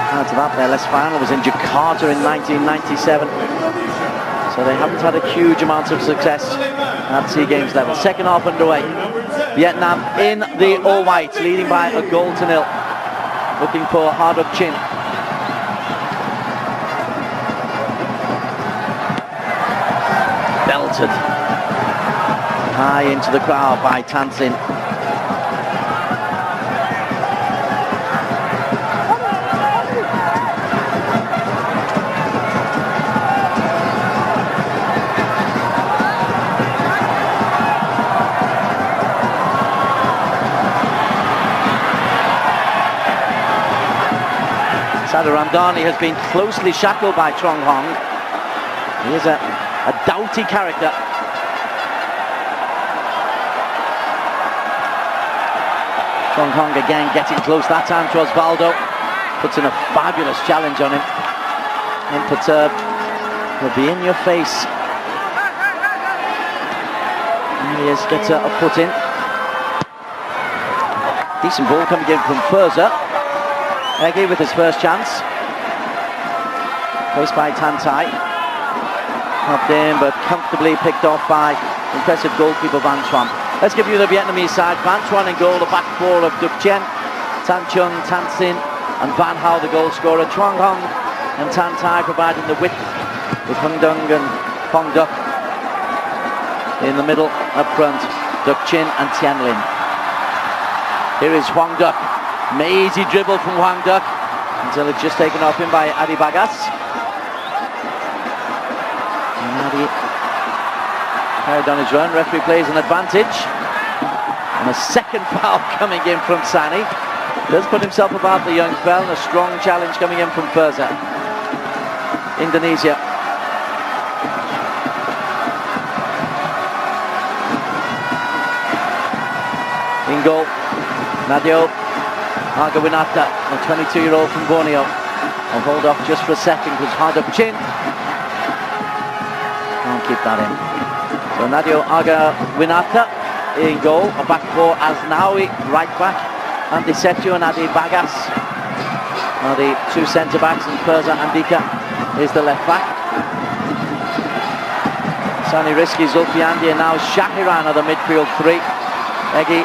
Speaker 1: Prior to that, their last final was in Jakarta in 1997. So they haven't had a huge amount of success at SEA Games level. Second half underway. Vietnam in the all-white, leading by a goal to 0. Looking for Harduk Chin. Belted high into the crowd by Tan Sin. Sadar Ramdani has been closely shackled by Trong Hong. He is a doughty character. Trong Hong again getting close, that time to Osvaldo. Puts in a fabulous challenge on him. And Perturb will be in your face. And he gets a put in. Decent ball coming in from Furza. Egy with his first chance. Faced by Tan Tai. Popped in, but comfortably picked off by impressive goalkeeper Van Truong. Let's give you the Vietnamese side. Van Truong in goal, the back four of Duc Chen, Tan Chung, Tan Sin, and Van Gaal the goal scorer. Truong Hong and Tan Tai providing the width with Hung Dung and Phong Duc in the middle, up front, Duc Chin and Tien Lin. Here is Hoang Duc. Mazy dribble from Hoang Duc until it's just taken off him by Adi Bagas. And Adi carried on his run. Referee plays an advantage. And a second foul coming in from Sani. Does put himself about the young fella, and a strong challenge coming in from Furza. Indonesia. In goal, Nadio Argawinata, a 22-year-old from Borneo. I'll hold off just for a second because Harduk Chin can't keep that in. So Nadio Argawinata in goal, a back four Asnawi, right back, Andy Setu and Adi Bagas Now the two centre-backs, and Perza Andika is the left-back. Sani Rizki, Zulfiandi, and now Shahiran are the midfield three. Egi,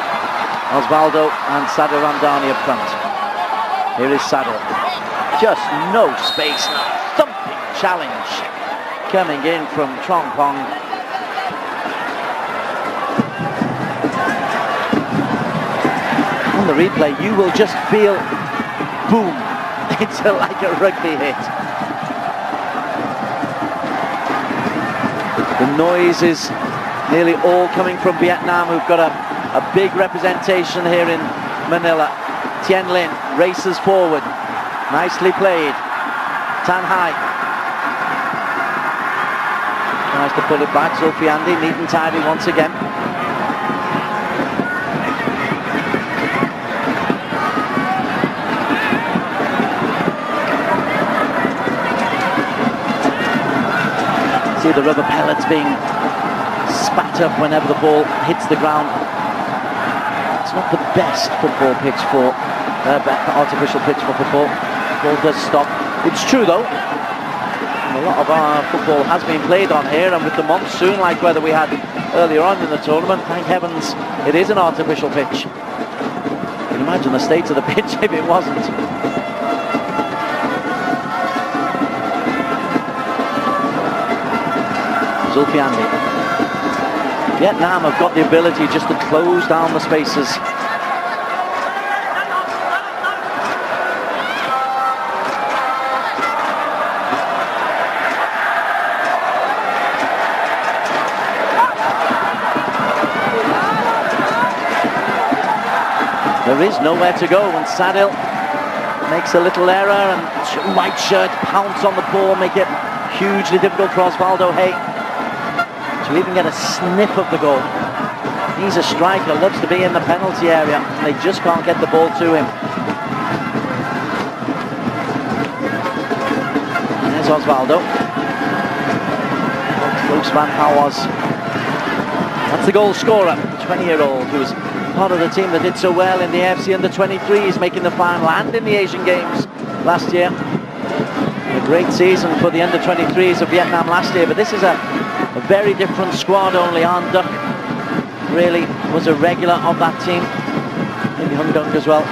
Speaker 1: Osvaldo and Sadil Ramdani up front. Here is Sadil. Just no space now. Thumping challenge coming in from Trongpong. On the replay, you will just feel boom. It's like a rugby hit. The noise is nearly all coming from Vietnam, who've got a big representation here in Manila. Tien Lin races forward. Nicely played. Tan Hai tries to pull it back. Zulfiandi, neat and tidy once again. See the rubber pellets being spat up whenever the ball hits the ground. It's not the best football pitch for artificial pitch for football. The ball does stop. It's true though. And a lot of our football has been played on here, and with the monsoon-like weather we had earlier on in the tournament, thank heavens it is an artificial pitch. You can imagine the state of the pitch if it wasn't. Zulfiandi. Vietnam have got the ability just to close down the spaces. There is nowhere to go, and Sadil makes a little error, and White Shirt pounce on the ball, make it hugely difficult for Osvaldo Hay to even get a sniff of the goal. He's a striker, loves to be in the penalty area, and they just can't get the ball to him. There's Osvaldo. Close Van Howaz. That's the goal scorer, the 20-year-old, who was part of the team that did so well in the AFC Under-23s, making the final and in the Asian Games last year. A great season for the Under-23s of Vietnam last year, but this is a very different squad. Only An Duc really was a regular of that team. Maybe Hung Dunk as well.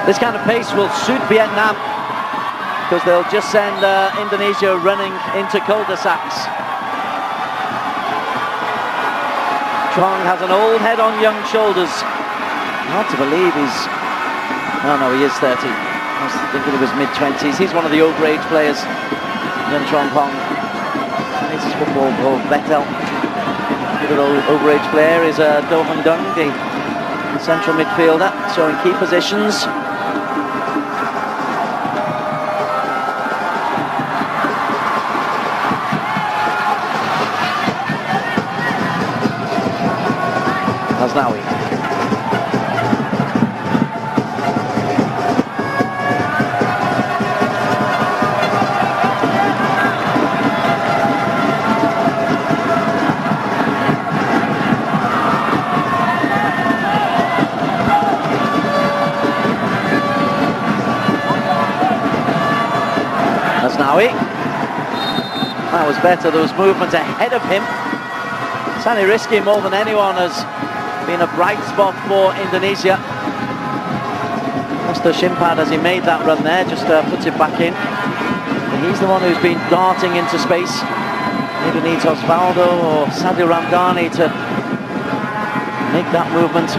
Speaker 1: This kind of pace will suit Vietnam, because they'll just send Indonesia running into cul-de-sacs. Chong has an old head on young shoulders. Hard to believe he's... Oh no, he is 30. I was thinking he was mid-20s. He's one of the overage players, young Trong Pong. This is football called Vettel. The other overage player is Do Hung Dung, the central midfielder, so in key positions. Hasnaoui. Hasnaoui. That was better. There was movement ahead of him. Sani Rizki, more than anyone, has been a bright spot for Indonesia. Mr. Shimpad, as he made that run there, just puts it back in. And he's the one who's been darting into space. Maybe needs Osvaldo or Sadil Ramdani to make that movement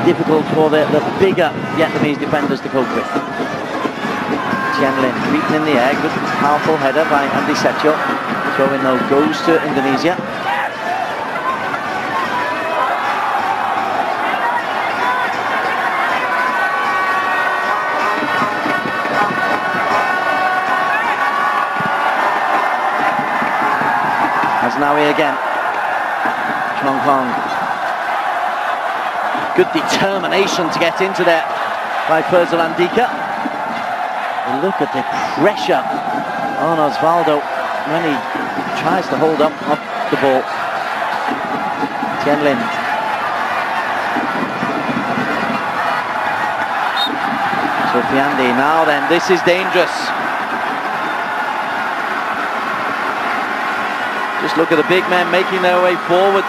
Speaker 1: difficult for the bigger Vietnamese defenders to cope with. Tien Lin beaten in the air, good powerful header by Andy Setio. Throw-in though goes to Indonesia. Hasnawi again. Chung. Good determination to get into there by Perzalandika. Look at the pressure on Osvaldo when he tries to hold up the ball. Tianlin. Sofiandi, now then, this is dangerous. Just look at the big men making their way forward.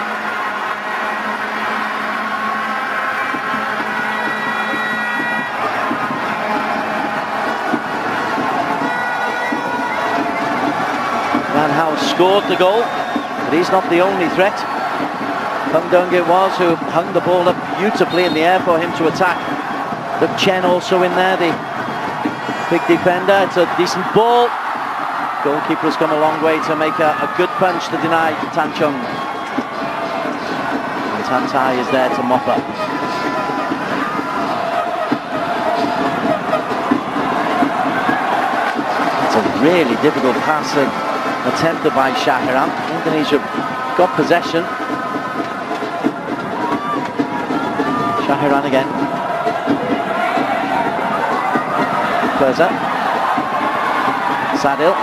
Speaker 1: Van House scored the goal, but he's not the only threat. Hung Dong it was who hung the ball up beautifully in the air for him to attack. Look, Chen also in there, the big defender. It's a decent ball. Goalkeeper's come a long way to make a good punch to deny Tan Chung. And Tan Tai is there to mop up. It's a really difficult pass attempted by Shahiran. Indonesia got possession. Shahiran again. Perza. Sadil.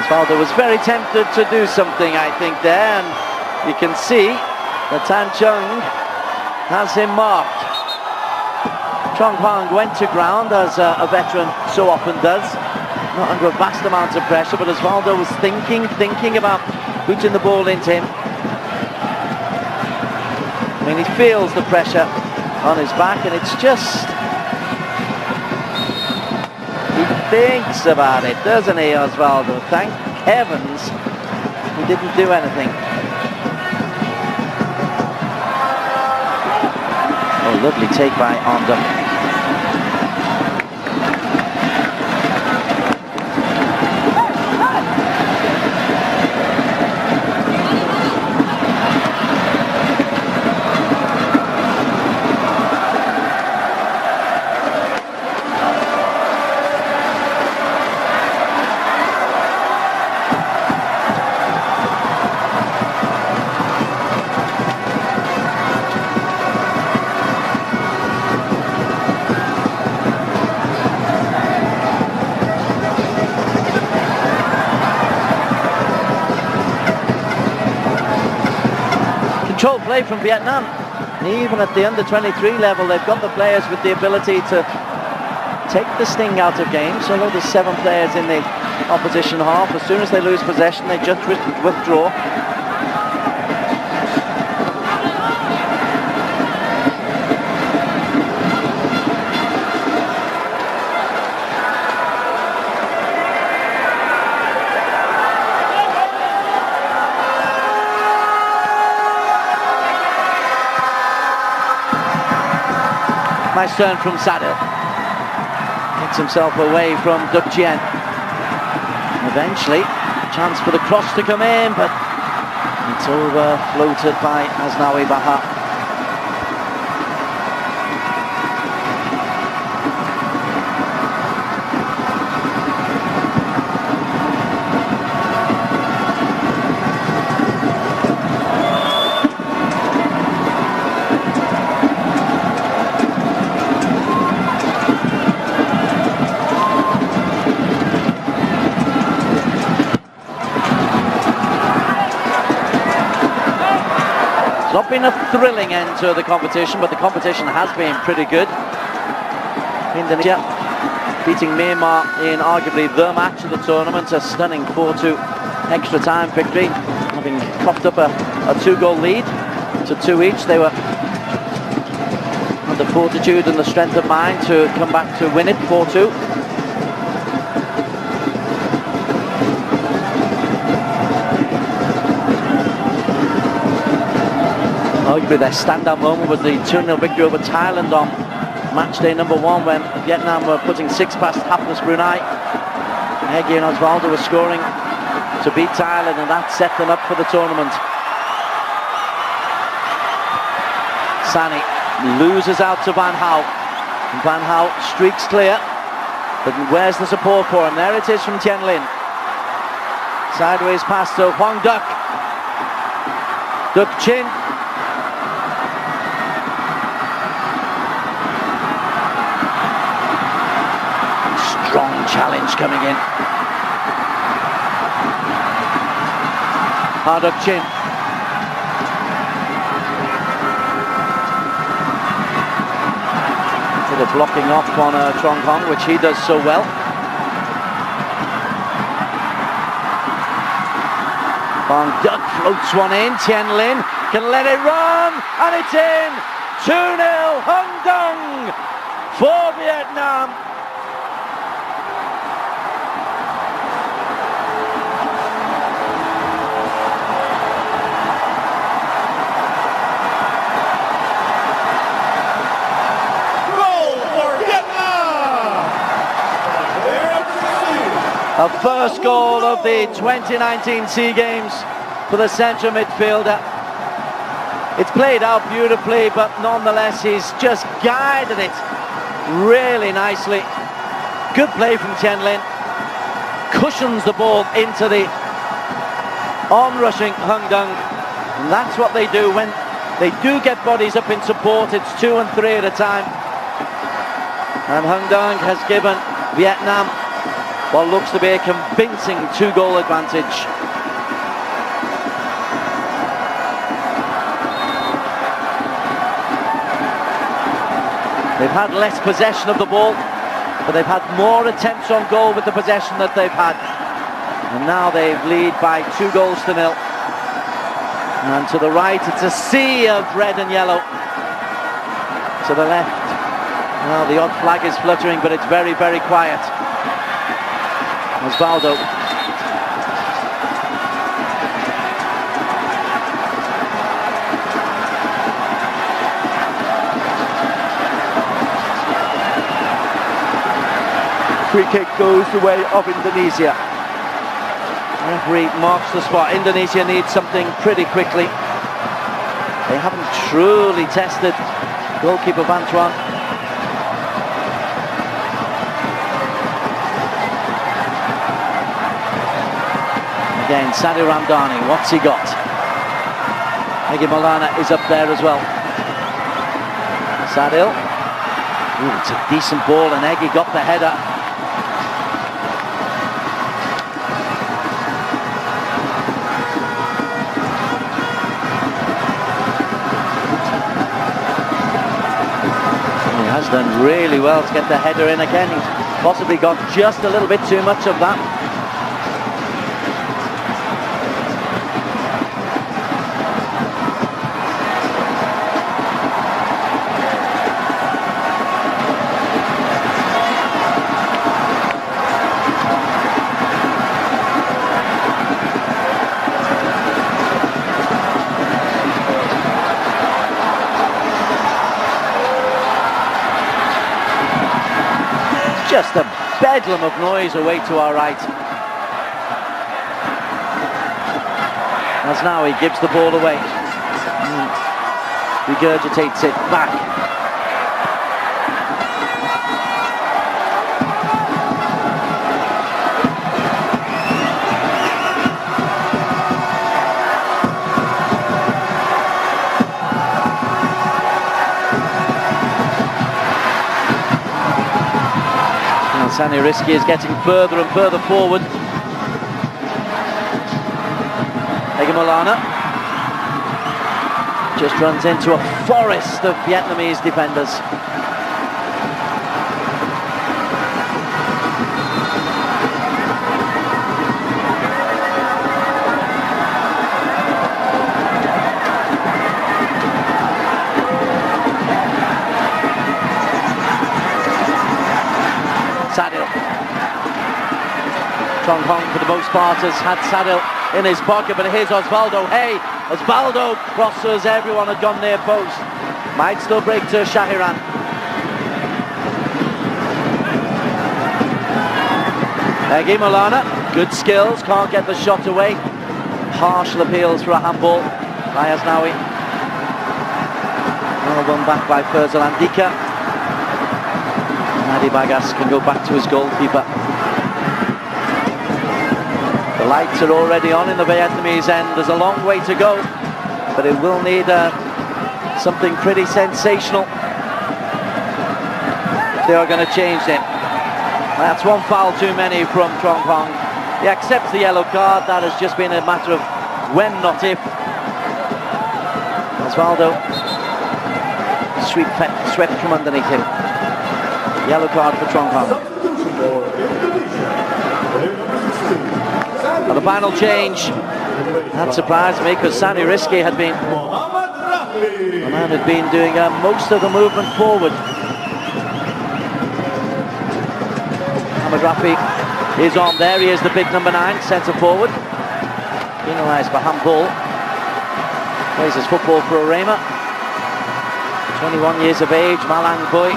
Speaker 1: Osvaldo was very tempted to do something, I think, there, and you can see that Tan Chung has him marked. Chung went to ground, as a veteran so often does, not under a vast amount of pressure, but Osvaldo was thinking about putting the ball into him. I mean, he feels the pressure on his back, and it's just... he thinks about it, doesn't he, Osvaldo? Thank heavens he didn't do anything. Oh, lovely take by Onda. Control play from Vietnam. Even at the under-23 level, they've got the players with the ability to take the sting out of games. Although there's 7 players in the opposition half, as soon as they lose possession, they just withdraw. Nice turn from Sadil. Gets himself away from Duk Chien. Eventually, chance for the cross to come in, but it's over, floated by Hasnawi Baha. Not been a thrilling end to the competition, but the competition has been pretty good. Indonesia beating Myanmar in arguably the match of the tournament, a stunning 4-2 extra time victory, having coughed up a 2-goal lead to 2 each. They were had the fortitude and the strength of mind to come back to win it 4-2. Arguably their standout moment was the 2-0 victory over Thailand on match day number 1 when Vietnam were putting 6 past hapless Brunei. Heggie and Osvaldo were scoring to beat Thailand, and that set them up for the tournament. Sani loses out to Van Hau. And Van Hau streaks clear, but where's the support for him? There it is from Tien Lin. Sideways pass to Huang Duc. Duc Chin. Strong challenge coming in. Ha Duc Chin. Sort of blocking off on Trong Hong, which he does so well. Huang Duc floats one in. Tien Lin can let it run, and it's in. 2-0 Hung Dong for Vietnam. A first goal of the 2019 SEA Games for the central midfielder. It's played out beautifully, but nonetheless he's just guided it really nicely. Good play from Tien Lin. Cushions the ball into the on-rushing Hung Dong. And that's what they do when they do get bodies up in support. It's 2 and 3 at a time. And Hung Dong has given Vietnam what looks to be a convincing 2-goal advantage. They've had less possession of the ball, but they've had more attempts on goal with the possession that they've had. And now they lead by 2-0. And to the right, it's a sea of red and yellow. To the left, well, the odd flag is fluttering, but it's very, very quiet. Osvaldo. Free kick goes the way of Indonesia. Referee marks the spot. Indonesia needs something pretty quickly. They haven't truly tested goalkeeper Van Tuan. Again, Sadil Ramdani, what's he got? Heggie Maulana is up there as well. Sadil. Ooh, it's a decent ball, and Heggie got the header. He has done really well to get the header in again. He's possibly got just a little bit too much of that. Just a bedlam of noise away to our right. As now he gives the ball away. Regurgitates it back. Sani Risky is getting further and further forward. Heggie Maulana just runs into a forest of Vietnamese defenders. Sadil. Trong Hong, for the most part, has had Sadil in his pocket, but here's Osvaldo. Hey, Osvaldo crosses, everyone had gone near post. Might still break to Shahiran. Egi Maulana, good skills, can't get the shot away. Partial appeals for a handball by Asnawi. Well won back by Faisal Andika. Nadi Bagas can go back to his goalkeeper. The lights are already on in the Vietnamese end. There's a long way to go, but it will need something pretty sensational if they are going to change it. That's one foul too many from Trong Hong. He accepts the yellow card. That has just been a matter of when, not if. Osvaldo swept from underneath him. Yellow card for Trong Hong. And the final change, that surprised me because Sani Rizki had been doing most of the movement forward. Mohamed Rafi is on there. He is the big number 9, centre forward. Penalised for handball. Plays his football for Arema. 21 years of age, Malang boy.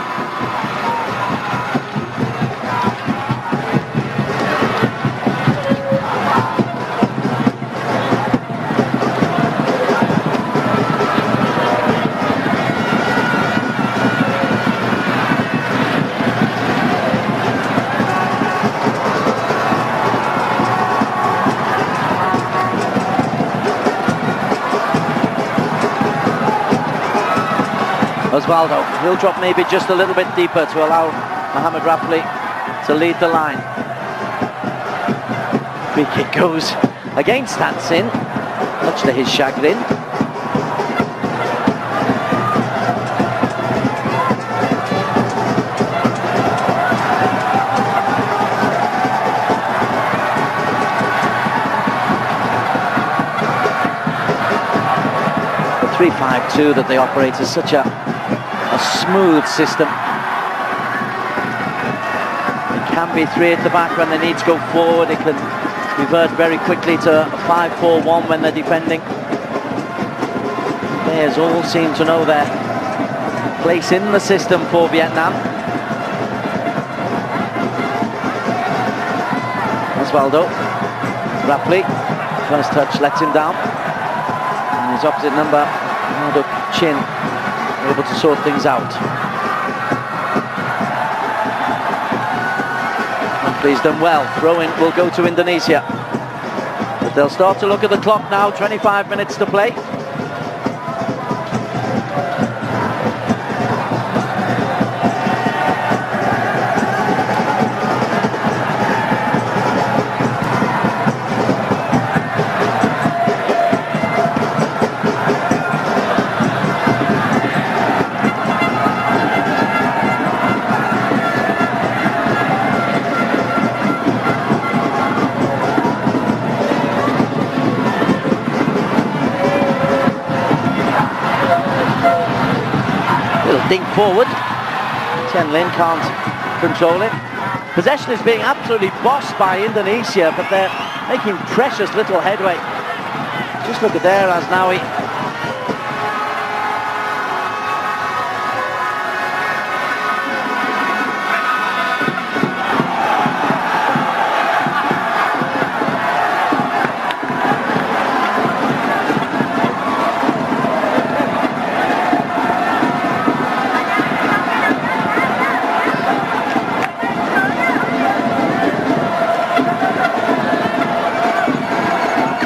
Speaker 1: Osvaldo, he'll drop maybe just a little bit deeper to allow Mohamed Rafli to lead the line. Free kick goes against Hansin, much to his chagrin. The 3-5-2 that they operate is such a smooth system. It can be 3 at the back when they need to go forward. It can revert very quickly to a 5-4-1 when they're defending. Players all seem to know their place in the system for Vietnam. Osvaldo, Rafli, first touch lets him down. And his opposite number, Mado Chin, able to sort things out. He's done well. Throw-in will go to Indonesia. But they'll start to look at the clock now. 25 minutes to play. Dink forward. Chen Lin can't control it. Possession is being absolutely bossed by Indonesia, but they're making precious little headway. Just look at there, Asnawi.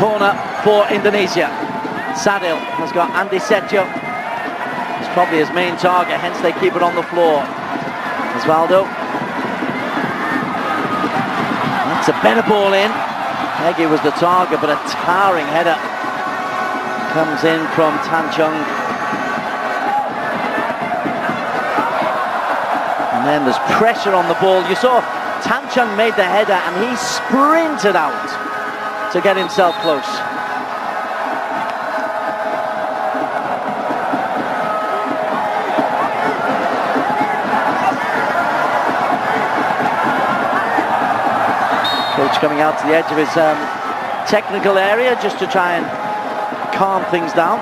Speaker 1: Corner for Indonesia. Sadil has got Andy Setio. It's probably his main target, hence they keep it on the floor. Osvaldo. That's a better ball in. Egi was the target, but a towering header comes in from Tan Chung. And then there's pressure on the ball. You saw Tan Chung made the header and he sprinted out to get himself close. Coach coming out to the edge of his technical area just to try and calm things down.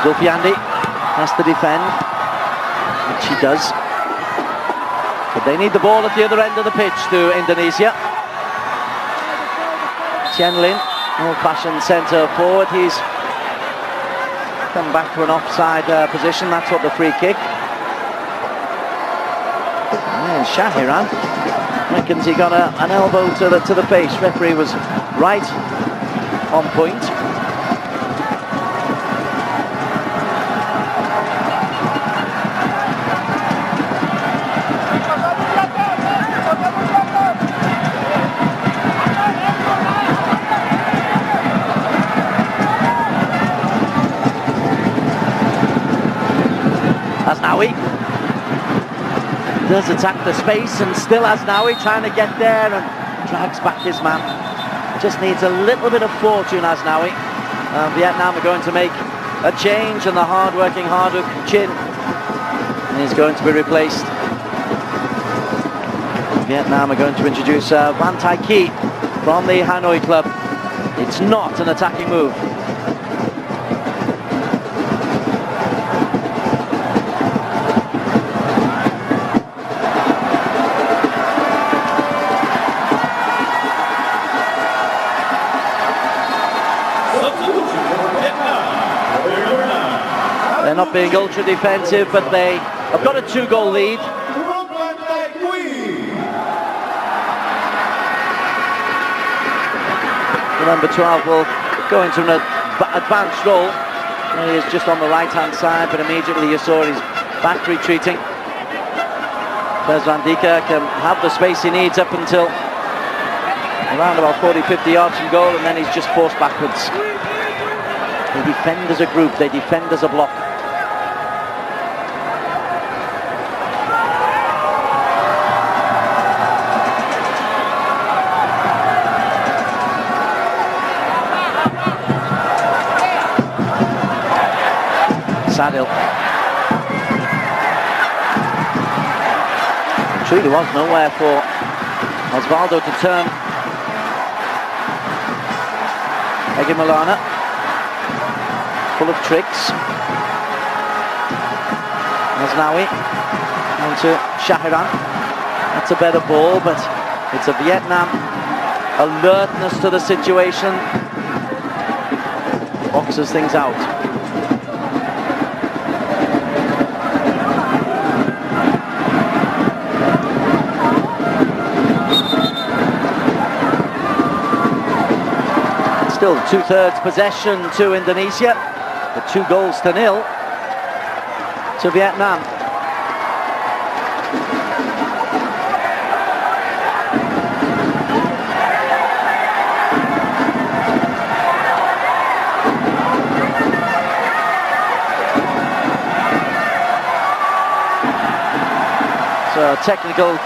Speaker 1: Zulfiandi has to defend, which he does. But they need the ball at the other end of the pitch to Indonesia. Lin, old-fashioned centre forward. He's come back to an offside position. That's what the free kick. And Shahiran reckons he got an elbow to the face. Referee was right on point. Asnawi does attack the space, and still Asnawi trying to get there and drags back his man. Just needs a little bit of fortune, Asnawi. Vietnam are going to make a change, and the hard-working Harduk Chin is going to be replaced. Vietnam are going to introduce Van Tai Ki from the Hanoi club. It's not an attacking move. They're not being ultra defensive, but they have got a 2-goal lead. The number 12 will go into an advanced role. He is just on the right-hand side, but immediately you saw he's back retreating. Andika can have the space he needs up until around about 40-50 yards from goal, and then he's just forced backwards. They defend as a group, they defend as a block. Sadil. Truly was nowhere for Osvaldo to turn. Egi Milana, full of tricks. Asnawi onto Shahiran. That's a better ball, but it's a Vietnam alertness to the situation. Boxes things out. Still 2/3 possession to Indonesia, but 2-0 to Vietnam. So technical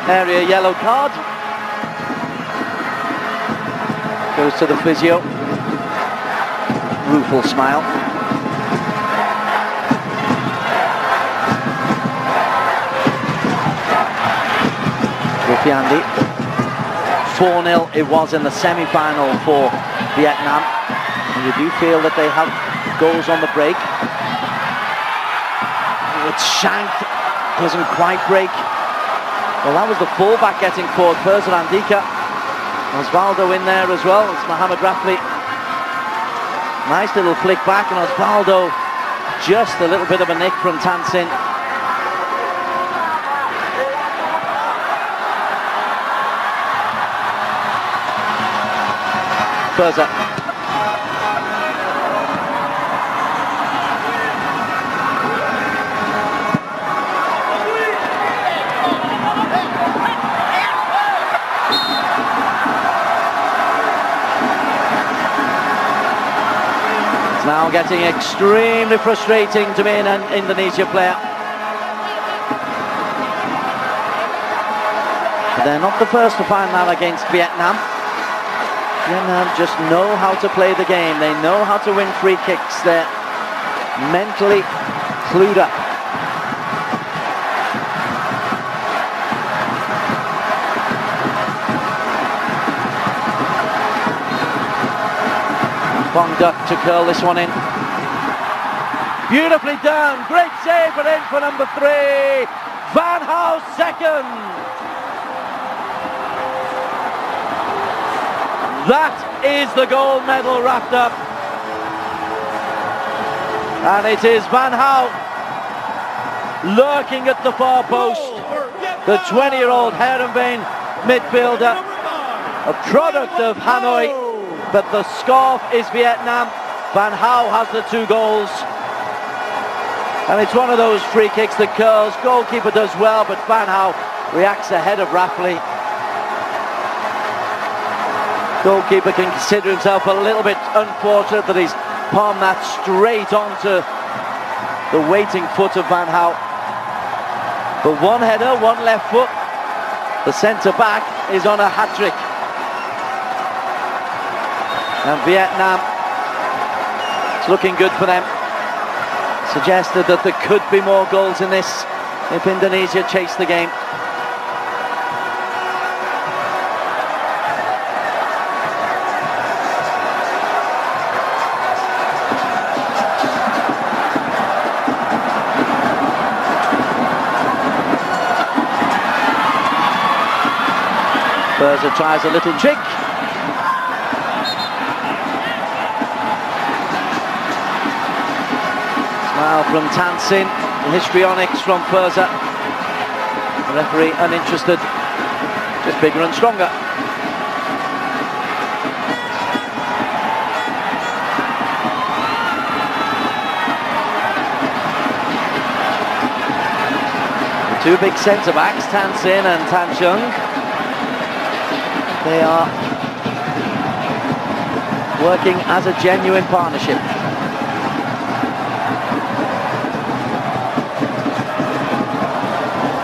Speaker 1: area yellow card. Goes to the physio. Rueful smile. Zulfiandi. 4-0 it was in the semi-final for Vietnam. And you do feel that they have goals on the break. It's shanked, doesn't quite break. Well, that was the fullback getting forward. Andika. Osvaldo in there as well. It's Mohamed Rafli. Nice little flick back, and Osvaldo just a little bit of a nick from Tansin. Further. Now getting extremely frustrating to be an Indonesia player. They're not the first to find that against Vietnam. Vietnam just know how to play the game. They know how to win free kicks. They're mentally clued up. Bóng Đá to curl this one in. Beautifully done. Great save, but in for number 3. Van Gaal second. That is the gold medal wrapped up. And it is Van Gaal lurking at the far post. The 20-year-old Heerenveen midfielder, a product of Hanoi, but the scarf is Vietnam. Van Gaal has the 2 goals. And it's one of those free kicks that curls. Goalkeeper does well, but Van Gaal reacts ahead of Rafley. Goalkeeper can consider himself a little bit unfortunate that he's palmed that straight onto the waiting foot of Van Gaal. But one header, one left foot. The centre-back is on a hat-trick. And Vietnam, it's looking good for them. Suggested that there could be more goals in this if Indonesia chase the game. Berza tries a little trick. Smile from Tansin, histrionics from Berza. The referee uninterested, just bigger and stronger. The 2 big centre-backs, Tansin and Tan Chung. They are working as a genuine partnership.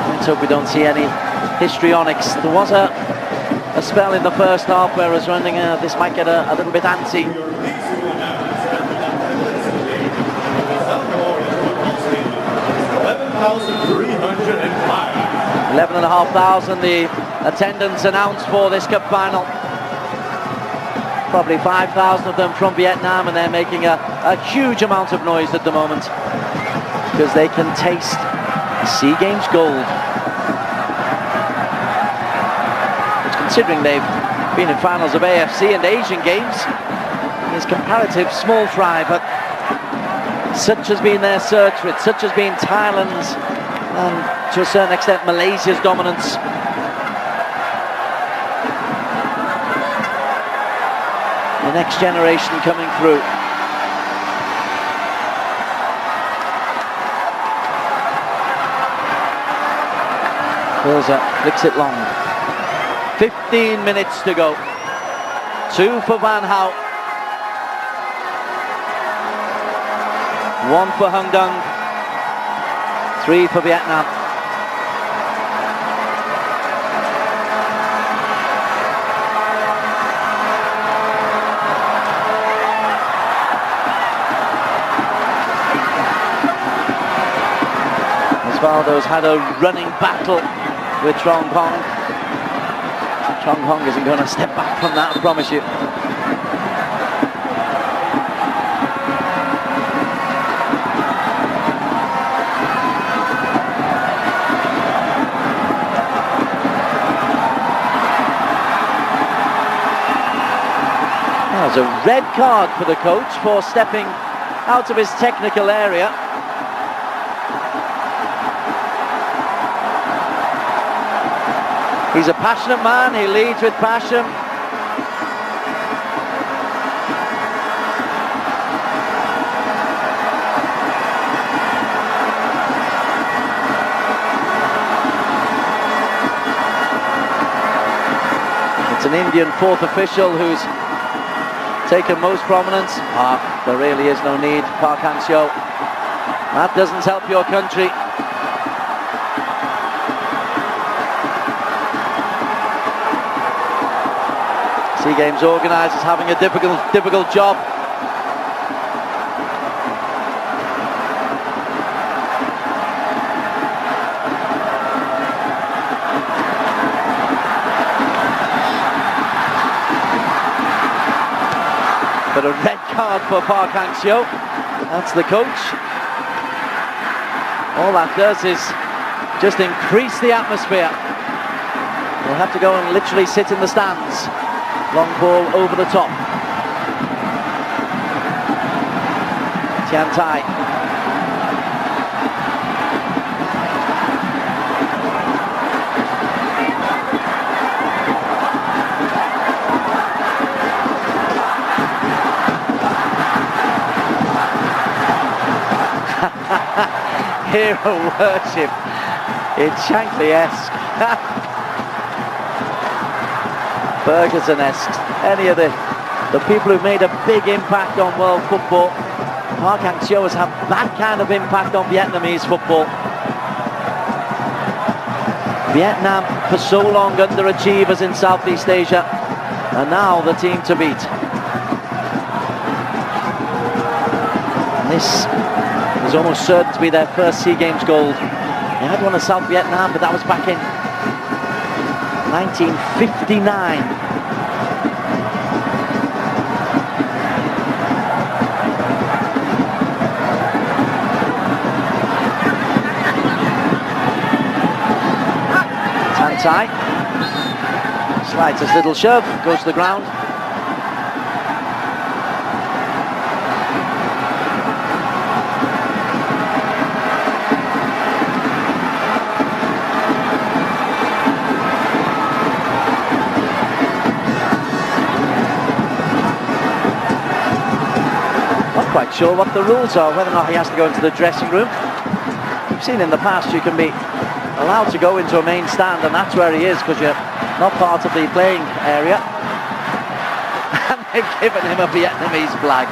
Speaker 1: Let's hope we don't see any histrionics. There was a spell in the first half where I was running, this might get a little bit antsy. 11,500 the attendance announced for this cup final. Probably 5,000 of them from Vietnam, and they're making a huge amount of noise at the moment because they can taste SEA Games gold. Which, considering they've been in finals of AFC and Asian Games, is comparative small fry, but such has been their search for it, such has been Thailand's and to a certain extent Malaysia's dominance. The next generation coming through. Berza flicks it long. 15 minutes to go. 2 for Van Gaal. 1 for Hung Dung. 3 for Vietnam. Osvaldo's had a running battle with Trong Hong. Trong Hong isn't going to step back from that, I promise you. There's a red card for the coach for stepping out of his technical area. He's a passionate man, he leads with passion. It's an Indian 4th official who's taken most prominence. There really is no need. Park Hang-seo. That doesn't help your country. SEA Games organisers having a difficult job. But a red card for Park Hang-seo. That's the coach. All that does is just increase the atmosphere. We'll have to go and literally sit in the stands. Long ball over the top. Tian Tai. Hero worship. It's Shankly-esque. Ferguson-esque. Any of the people who've made a big impact on world football. Park Hang-seo has had that kind of impact on Vietnamese football. Vietnam for so long underachievers in Southeast Asia, and now the team to beat. And this was almost certain to be their first SEA Games gold. They had one in South Vietnam, but that was back in 1959. Tian Tai slides his little shove, goes to the ground. Quite sure what the rules are, whether or not he has to go into the dressing room. We've seen in the past you can be allowed to go into a main stand, and that's where he is because you're not part of the playing area. And they've given him a Vietnamese flag.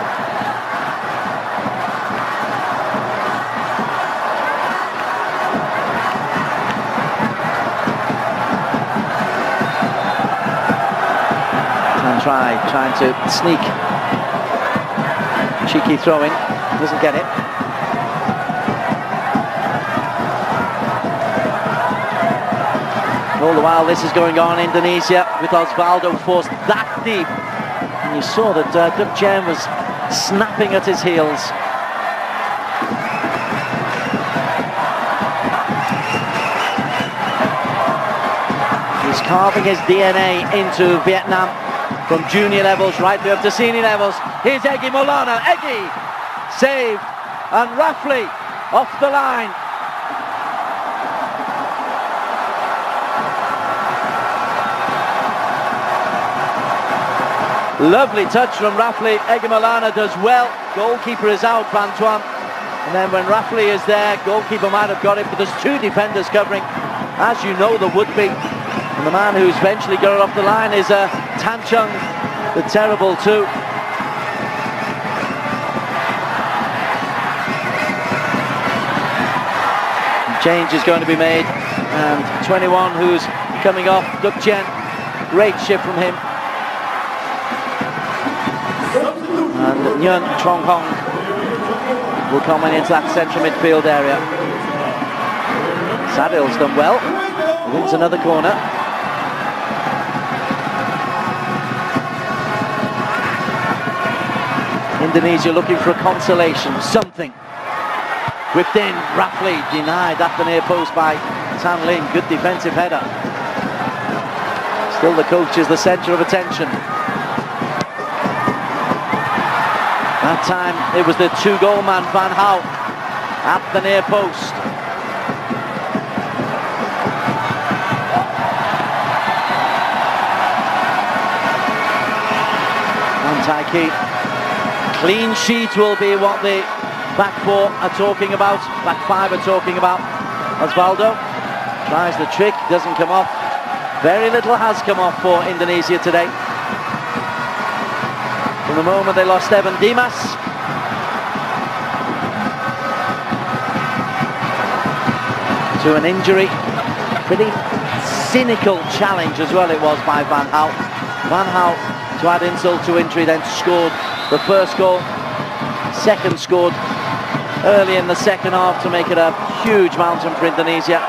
Speaker 1: Trying to sneak. Cheeky throwing, doesn't get it. All the while this is going on, Indonesia with Osvaldo forced that deep. And you saw that Duc Chen was snapping at his heels. He's carving his DNA into Vietnam. From junior levels right through up to senior levels. Here's Egy Maulana. Egy saved, and Rafley off the line. Lovely touch from Rafley. Egy Maulana does well. Goalkeeper is out, Van Tuan. And then when Rafley is there, goalkeeper might have got it, but there's two defenders covering, as you know there would be. And the man who's eventually got it off the line is Tan Chung, the terrible two. Change is going to be made, and 21 who's coming off, Duc Chen. Great shift from him. And Nguyen Trong Hong will come into that central midfield area. Sadil's done well, wins another corner. Indonesia looking for a consolation, something. Whipped in, Rafley denied at the near post by Tan Lin. Good defensive header. Still the coach is the centre of attention. That time it was the two-goal man Van Gaal at the near post. Taiki. Clean sheet will be what the back four are talking about, back five are talking about. Osvaldo tries the trick, doesn't come off. Very little has come off for Indonesia today. From the moment they lost Evan Dimas. To an injury. Pretty cynical challenge as well it was by Van Gaal. Van Gaal to add insult to injury, then scored the first goal. Second scored early in the second half to make it a huge mountain for Indonesia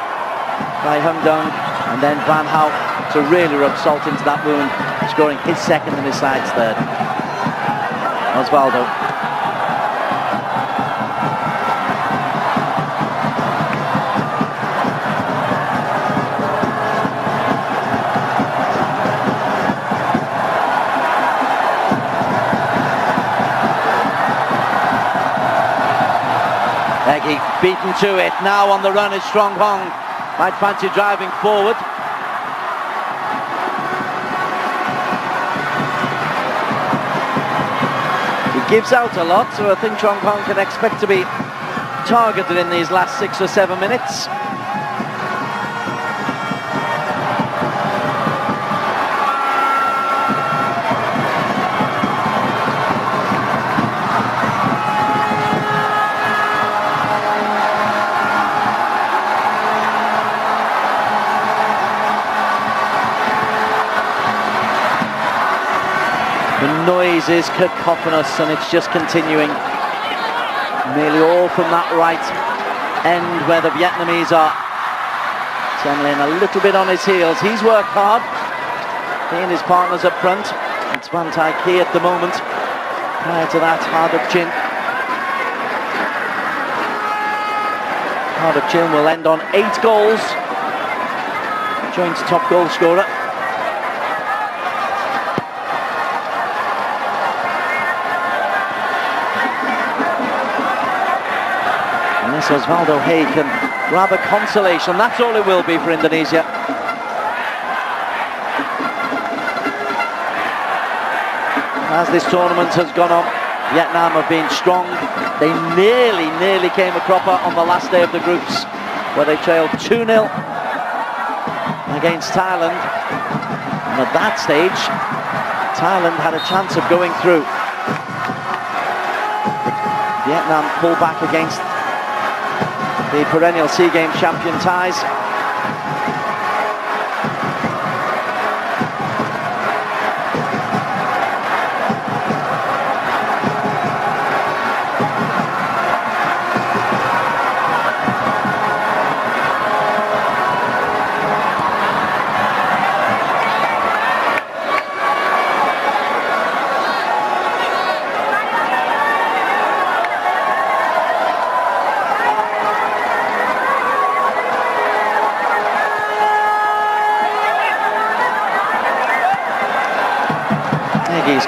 Speaker 1: by Hung Dong, and then Van Hout to really rub salt into that wound, scoring his second and his side's third. Osvaldo. Eggy beaten to it. Now on the run is Strong Hong. Might fancy driving forward. He gives out a lot, so I think Chung Hong can expect to be targeted in these last 6 or 7 minutes. The noise is cacophonous and it's just continuing. Nearly all from that right end where the Vietnamese are. Chen Lin a little bit on his heels. He's worked hard. He and his partners up front. It's Van Tai Ki at the moment. Prior to that, Harduk Chin. Harduk Chin will end on 8 goals. Joint top goal scorer. Osvaldo Hay can grab a consolation. That's all it will be for Indonesia. As this tournament has gone on, Vietnam have been strong. They nearly came a cropper on the last day of the groups, where they trailed 2-0 against Thailand. And at that stage, Thailand had a chance of going through. Vietnam pulled back against the perennial SEA Games champion Thais.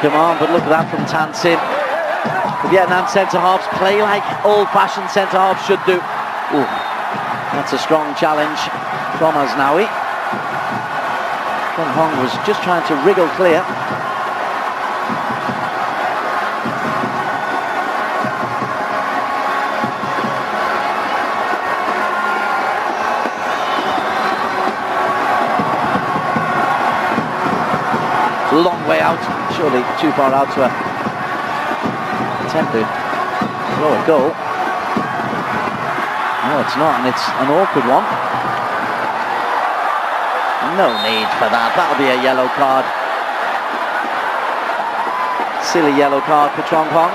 Speaker 1: Come on, but look at that from Tan Sin. The Vietnam centre-halves play like old-fashioned centre-halves should do. Ooh, that's a strong challenge from Asnawi. Chung Hong was just trying to wriggle clear. Long way out, surely too far out to attempt to throw a goal. No, it's not, and it's an awkward one. No need for that, that'll be a yellow card. Silly yellow card for Chung Hong.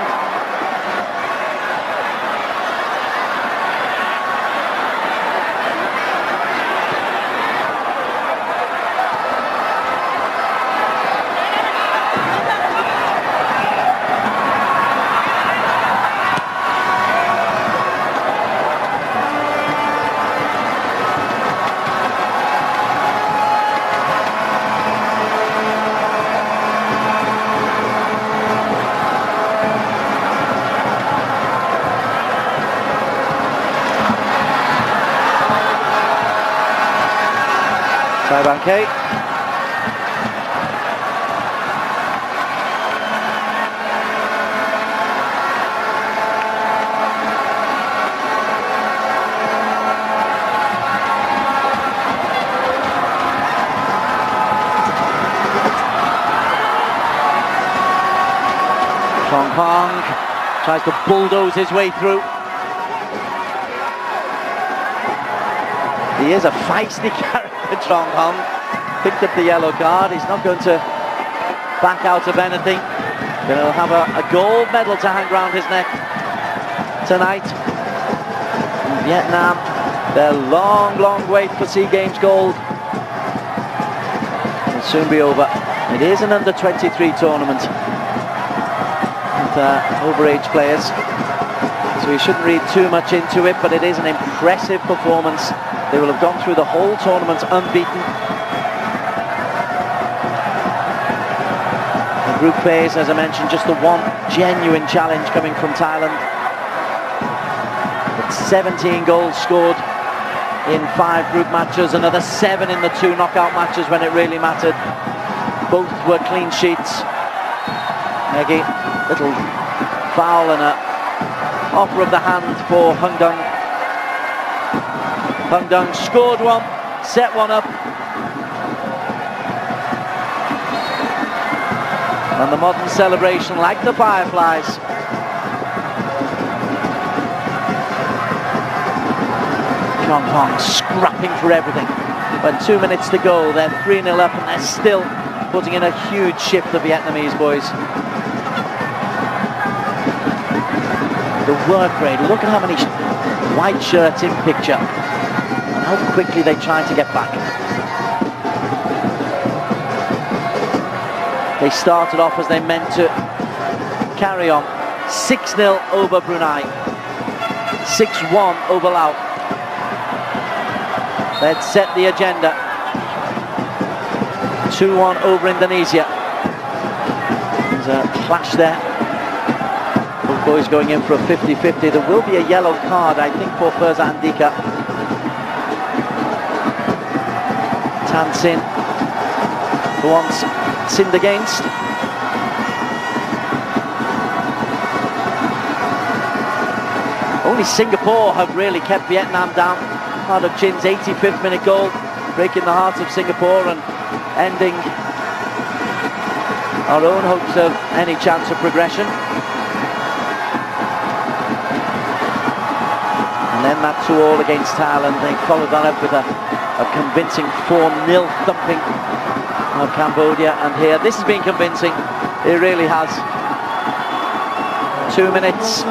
Speaker 1: Banke. Chung Hong tries to bulldoze his way through. He is a feisty character, Chung Hong. Picked up the yellow card. He's not going to back out of anything. He'll have a gold medal to hang round his neck tonight. In Vietnam, their long wait for SEA Games gold will soon be over. It is an under-23 tournament with overage players, so you shouldn't read too much into it, but it is an impressive performance. They will have gone through the whole tournament unbeaten. The group phase, as I mentioned, just the one genuine challenge coming from Thailand. But 17 goals scored in 5 group matches, another 7 in the 2 knockout matches when it really mattered. Both were clean sheets. Maggie, little foul and a offer of the hand for Hung Dung. Hung Dung scored one, set one up. And the modern celebration, like the Fireflies. Hong Kong scrapping for everything. But 2 minutes to go, they're 3-0 up and they're still putting in a huge shift, the Vietnamese boys. The work rate, look at how many white shirts in picture and how quickly they try to get back. They started off as they meant to carry on. 6-0 over Brunei, 6-1 over Laos. They'd set the agenda. 2-1 over Indonesia. There's a clash there. Both boys going in for a 50-50. There will be a yellow card, I think, for Firza Andika. Tan Sin, who wants sinned against. Only Singapore have really kept Vietnam down. Part of Chin's 85th minute goal, breaking the heart of Singapore and ending our own hopes of any chance of progression. And then that 2-2 against Thailand. They followed that up with a convincing 4-0 thumping of Cambodia. And here, this has been convincing. It really has. 2 minutes.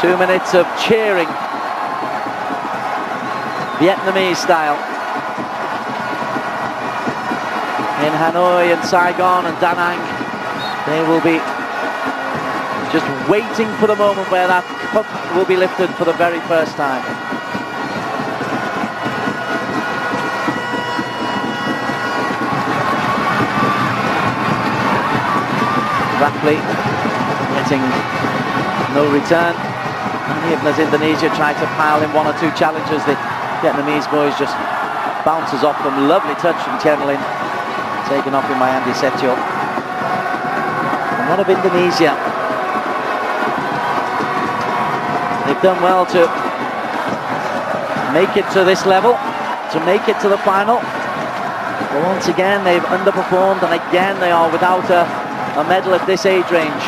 Speaker 1: 2 minutes of cheering, Vietnamese style. In Hanoi and Saigon and Da Nang, they will be just waiting for the moment where that cup will be lifted for the very first time. Rapley getting no return. And even as Indonesia tried to pile in 1 or 2 challenges, the Vietnamese boys just bounces off them. Lovely touch from Chen Lin, taken off in by Andy Setio. And what of Indonesia? They've done well to make it to this level, to make it to the final. But once again, they've underperformed, and again they are without a medal at this age range.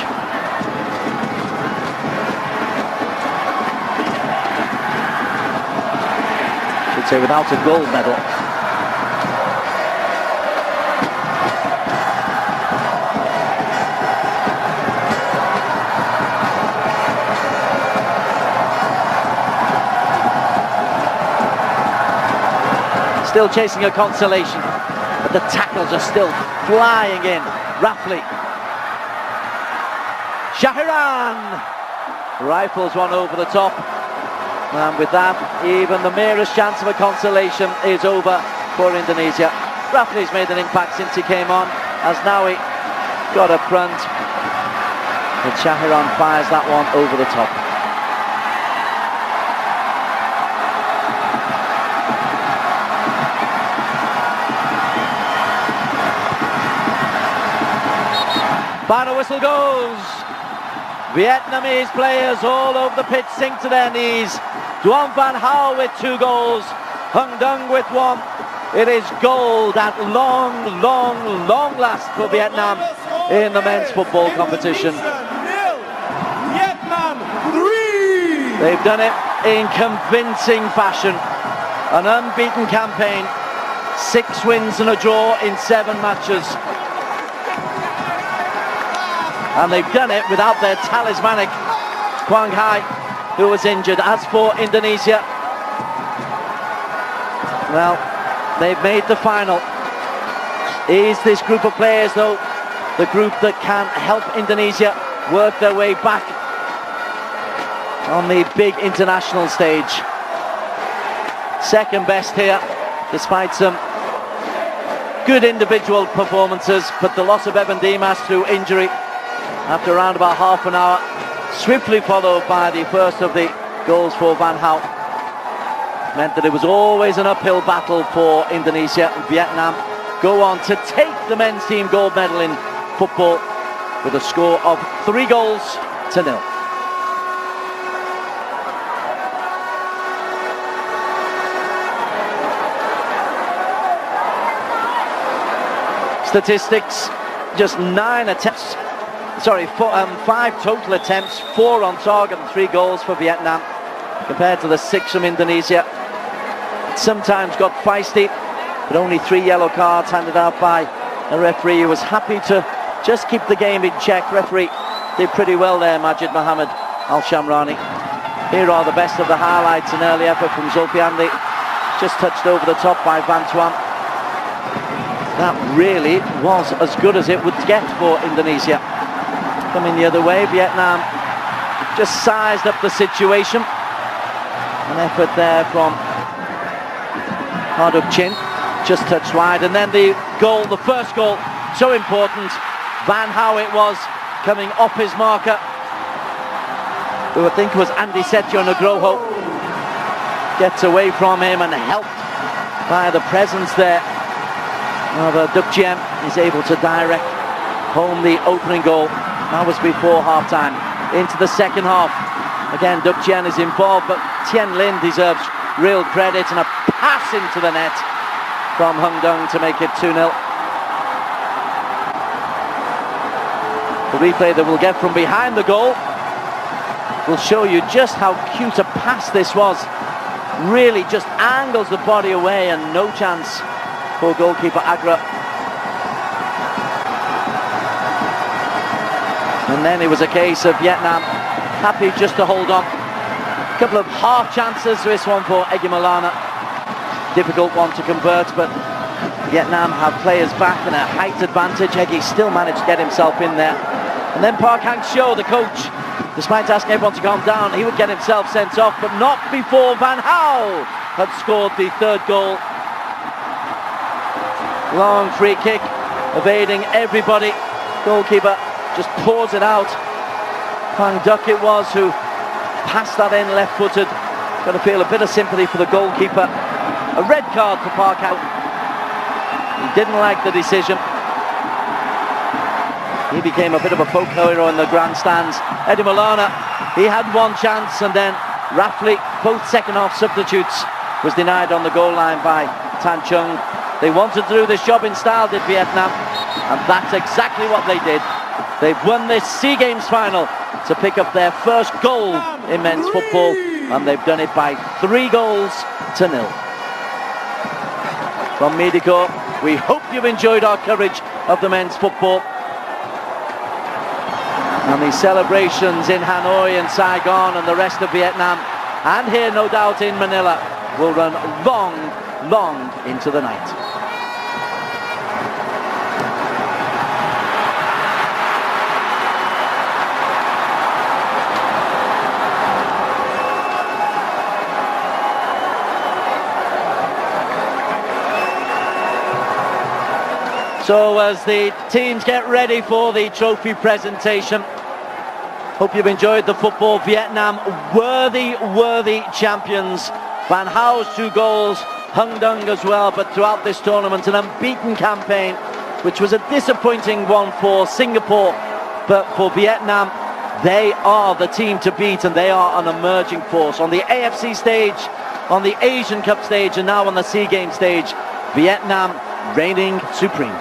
Speaker 1: Say without a gold medal. Still chasing a consolation, but the tackles are still flying in. Rapley, Shahiran rifles one over the top. And with that, even the merest chance of a consolation is over for Indonesia. Rapley's made an impact since he came on, as now he got up front. But Shahiran fires that one over the top. Final whistle goes. Vietnamese players all over the pitch sink to their knees. Duan Van Hao with 2 goals, Hung Dung with 1. It is gold at long last for Vietnam in the men's football competition.
Speaker 2: Vietnam 3.
Speaker 1: They've done it in convincing fashion. An unbeaten campaign, 6 wins and a draw in 7 matches. And they've done it without their talismanic Quảng, who was injured. As for Indonesia, well, they've made the final. Is this group of players, though, the group that can help Indonesia work their way back on the big international stage? Second best here, despite some good individual performances, but the loss of Evan Dimas through injury after around about half an hour, swiftly followed by the first of the goals for Van Gaal, meant that it was always an uphill battle for Indonesia. And Vietnam go on to take the men's team gold medal in football with a score of 3-0. Statistics, just 9 attempts, sorry, 5 total attempts, 4 on target and 3 goals for Vietnam, compared to the 6 from Indonesia. Sometimes got feisty, but only 3 yellow cards handed out by a referee who was happy to just keep the game in check. Referee did pretty well there, Majid Mohammed Al-Shamrani. Here are the best of the highlights. An early effort from Zulfiandi, just touched over the top by Van Tuan. That really was as good as it would get for Indonesia. Coming the other way, Vietnam just sized up the situation. An effort there from Harduk Chin, just touched wide, and then the goal, the first goal, so important. Van Gaal it was, coming off his marker, who I think was Andy Setio Nugroho, gets away from him and helped by the presence there of Duk Chiem. Is able to direct home the opening goal. That was before half-time. Into the second half, again Duk Chien is involved, but Tien Lin deserves real credit, and a pass into the net from Hung Dung to make it 2-0. The replay that we'll get from behind the goal will show you just how cute a pass this was. Really just angles the body away, and no chance for goalkeeper Agra. And then it was a case of Vietnam happy just to hold on. A couple of half chances, this one for Egy Maulana. Difficult one to convert, but Vietnam have players back and a height advantage. Egy still managed to get himself in there. And then Park Hang-seo, the coach, despite asking everyone to calm down, he would get himself sent off, but not before Van Gaal had scored the 3rd goal. Long free kick, evading everybody. Goalkeeper just pours it out. Quang Duc it was who passed that in left-footed. Got to feel a bit of sympathy for the goalkeeper. A red card for Park Hang. He didn't like the decision. He became a bit of a folk hero in the grandstands. Egy Maulana, he had one chance, and then Rafley, both second-half substitutes, was denied on the goal line by Tan Chung. They wanted to do this job in style, did Vietnam, and that's exactly what they did. They've won this SEA Games final to pick up their first gold in men's football, and they've done it by 3-0. From Medico, we hope you've enjoyed our coverage of the men's football. And the celebrations in Hanoi and Saigon and the rest of Vietnam, and here no doubt in Manila, will run long, long into the night. So as the teams get ready for the trophy presentation, hope you've enjoyed the football. Vietnam, worthy champions. Van Gaal's 2 goals, Hung Dung as well, but throughout this tournament, an unbeaten campaign, which was a disappointing one for Singapore. But for Vietnam, they are the team to beat, and they are an emerging force. On the AFC stage, on the Asian Cup stage, and now on the SEA Games stage, Vietnam reigning supreme.